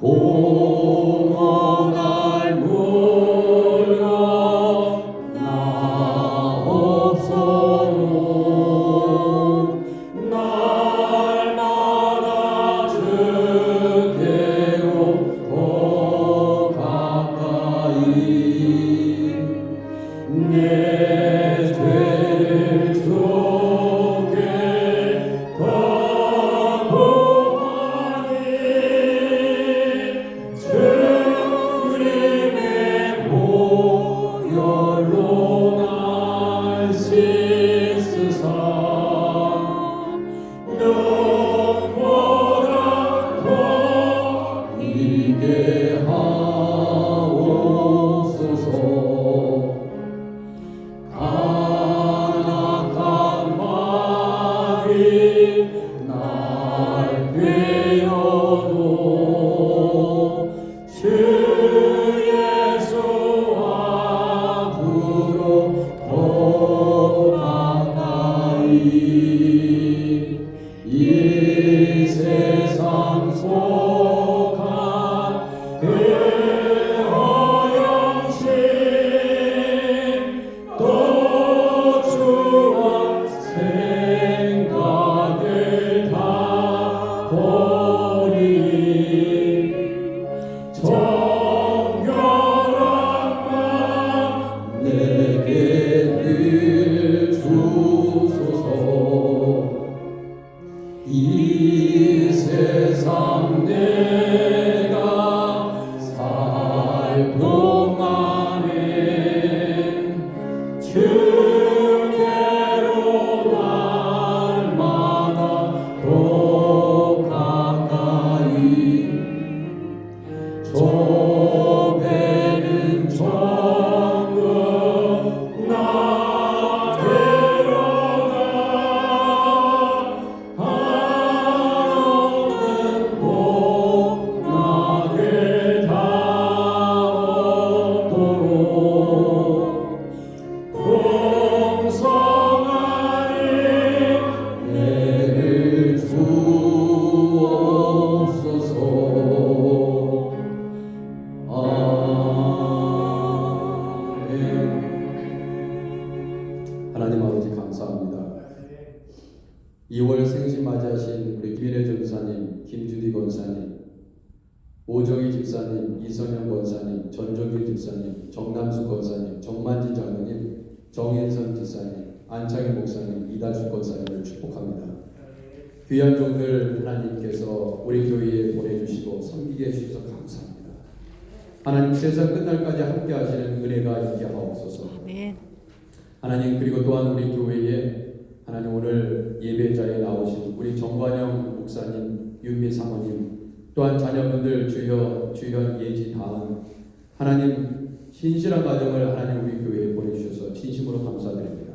오 대하옵소서. 간악한 말이 날 괴어도 주 예수 앞으로 더 가까이 이 세상 속한 그 어영신 또 주와 생각을 다 버리니 정결한 맘 내게 늘 주소서. 이 세상 내가 살 동안엔 주께로 날마다 더 가까이 좁에는 천국 나 데려가 한없는 복락을 닿도록 풍성하니 내를 주옵소서. 아멘. 하나님 아버지 감사합니다. 2월 생신 맞이하신 우리 김인혜 전사님, 김주디 권사님, 오정희 집사님, 이선영 권사님, 전정규 집사님, 정남수 권사님, 정만지 장로님, 정인선 집사님, 안창희 목사님, 이달수 권사님을 축복합니다. 귀한 종들 하나님께서 우리 교회에 보내주시고 섬기게 해주셔서 감사합니다. 하나님 세상 끝날까지 함께 하시는 은혜가 있게 하옵소서. 아멘. 하나님 그리고 또한 우리 교회에 하나님 오늘 예배자에 나오신 우리 정관영 목사님, 윤미 사모님, 또한 자녀분들 주현, 예지, 다은 하나님 신실한 가정을 하나님 우리 교회에 보내주셔서 진심으로 감사드립니다.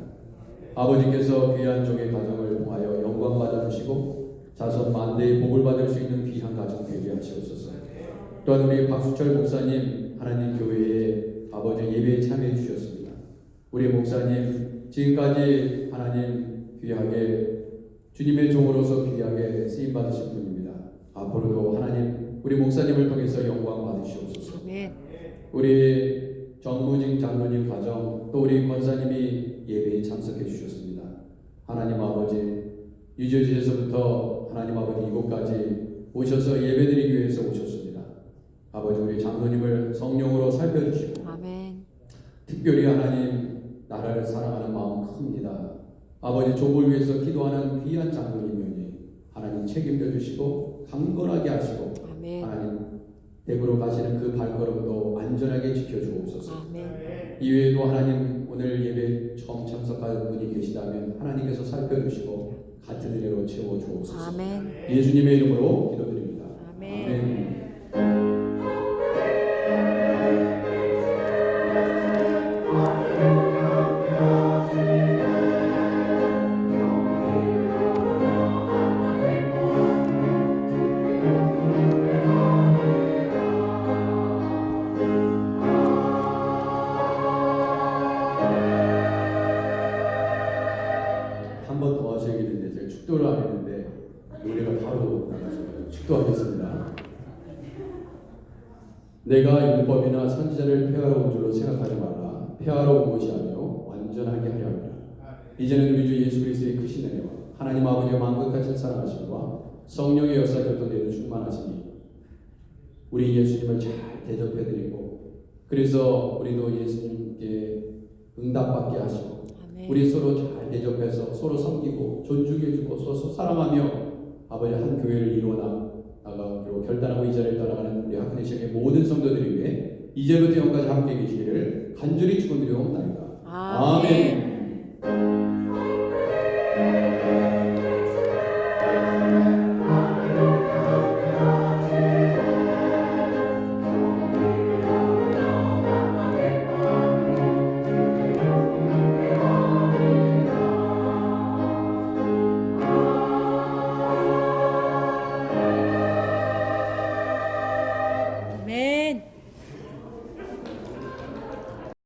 아버지께서 귀한 종의 가정을 통하여 영광 받아주시고 자손 만대의 복을 받을 수 있는 귀한 가정 되게 하시옵소서. 또한 우리 박수철 목사님 하나님 교회에 아버지 예배에 참여해 주셨습니다. 우리 목사님 지금까지 하나님 귀하게 주님의 종으로서 귀하게 쓰임 받으신 분입니다. 앞으로도 하나님 우리 목사님을 통해서 영광 받으시옵소서. 아멘. 우리 정무진 장로님 가정 또 우리 권사님이 예배에 참석해 주셨습니다. 하나님 아버지 유저지에서부터 하나님 아버지 이곳까지 오셔서 예배드리기 위해서 오셨습니다. 아버지 우리 장로님을 성령으로 살펴주시고 아멘. 특별히 하나님 나라를 사랑하는 마음 큽니다. 아버지 족을 위해서 기도하는 귀한 장로님이니 하나님 책임져 주시고 강건하게 하시고 아멘. 하나님 대구로 가시는 그 발걸음도 안전하게 지켜주옵소서. 아멘. 이외에도 하나님 오늘 예배 처음 참석하는 분이 계시다면 하나님께서 살펴주시고 같은 은혜로 채워주옵소서. 아멘. 예수님의 이름으로 기도드립니다. 아멘. 아멘. 한 번 더 하셔야겠는데 제가 축도를 안 했는데 노래가 바로 나가서 축도하겠습니다. 내가 율법이나 선지자를 폐하러 온 줄로 생각하지 말라. 폐하러 온 것이 아니요 완전하게 하려 함이라. 이제는 우리 주 예수 그리스도의 크신 은혜와 하나님 아버지의 만국같이 사랑하심과 성령의 역사적도 내는 충만하시니 우리 예수님을 잘 대접해드리고 그래서 우리도 예수님께 응답받게 하시고 아멘. 우리 서로 잘 대접해서 서로 섬기고 존중해주고 서로 사랑하며 아버지 한 교회를 이루어 나가기로 결단하고 이 자리를 따라가는 우리 학내시의 모든 성도들이 위해 이제부터 영까지 함께 계시기를 간절히 축원드리옵나이다. 아멘. 아멘.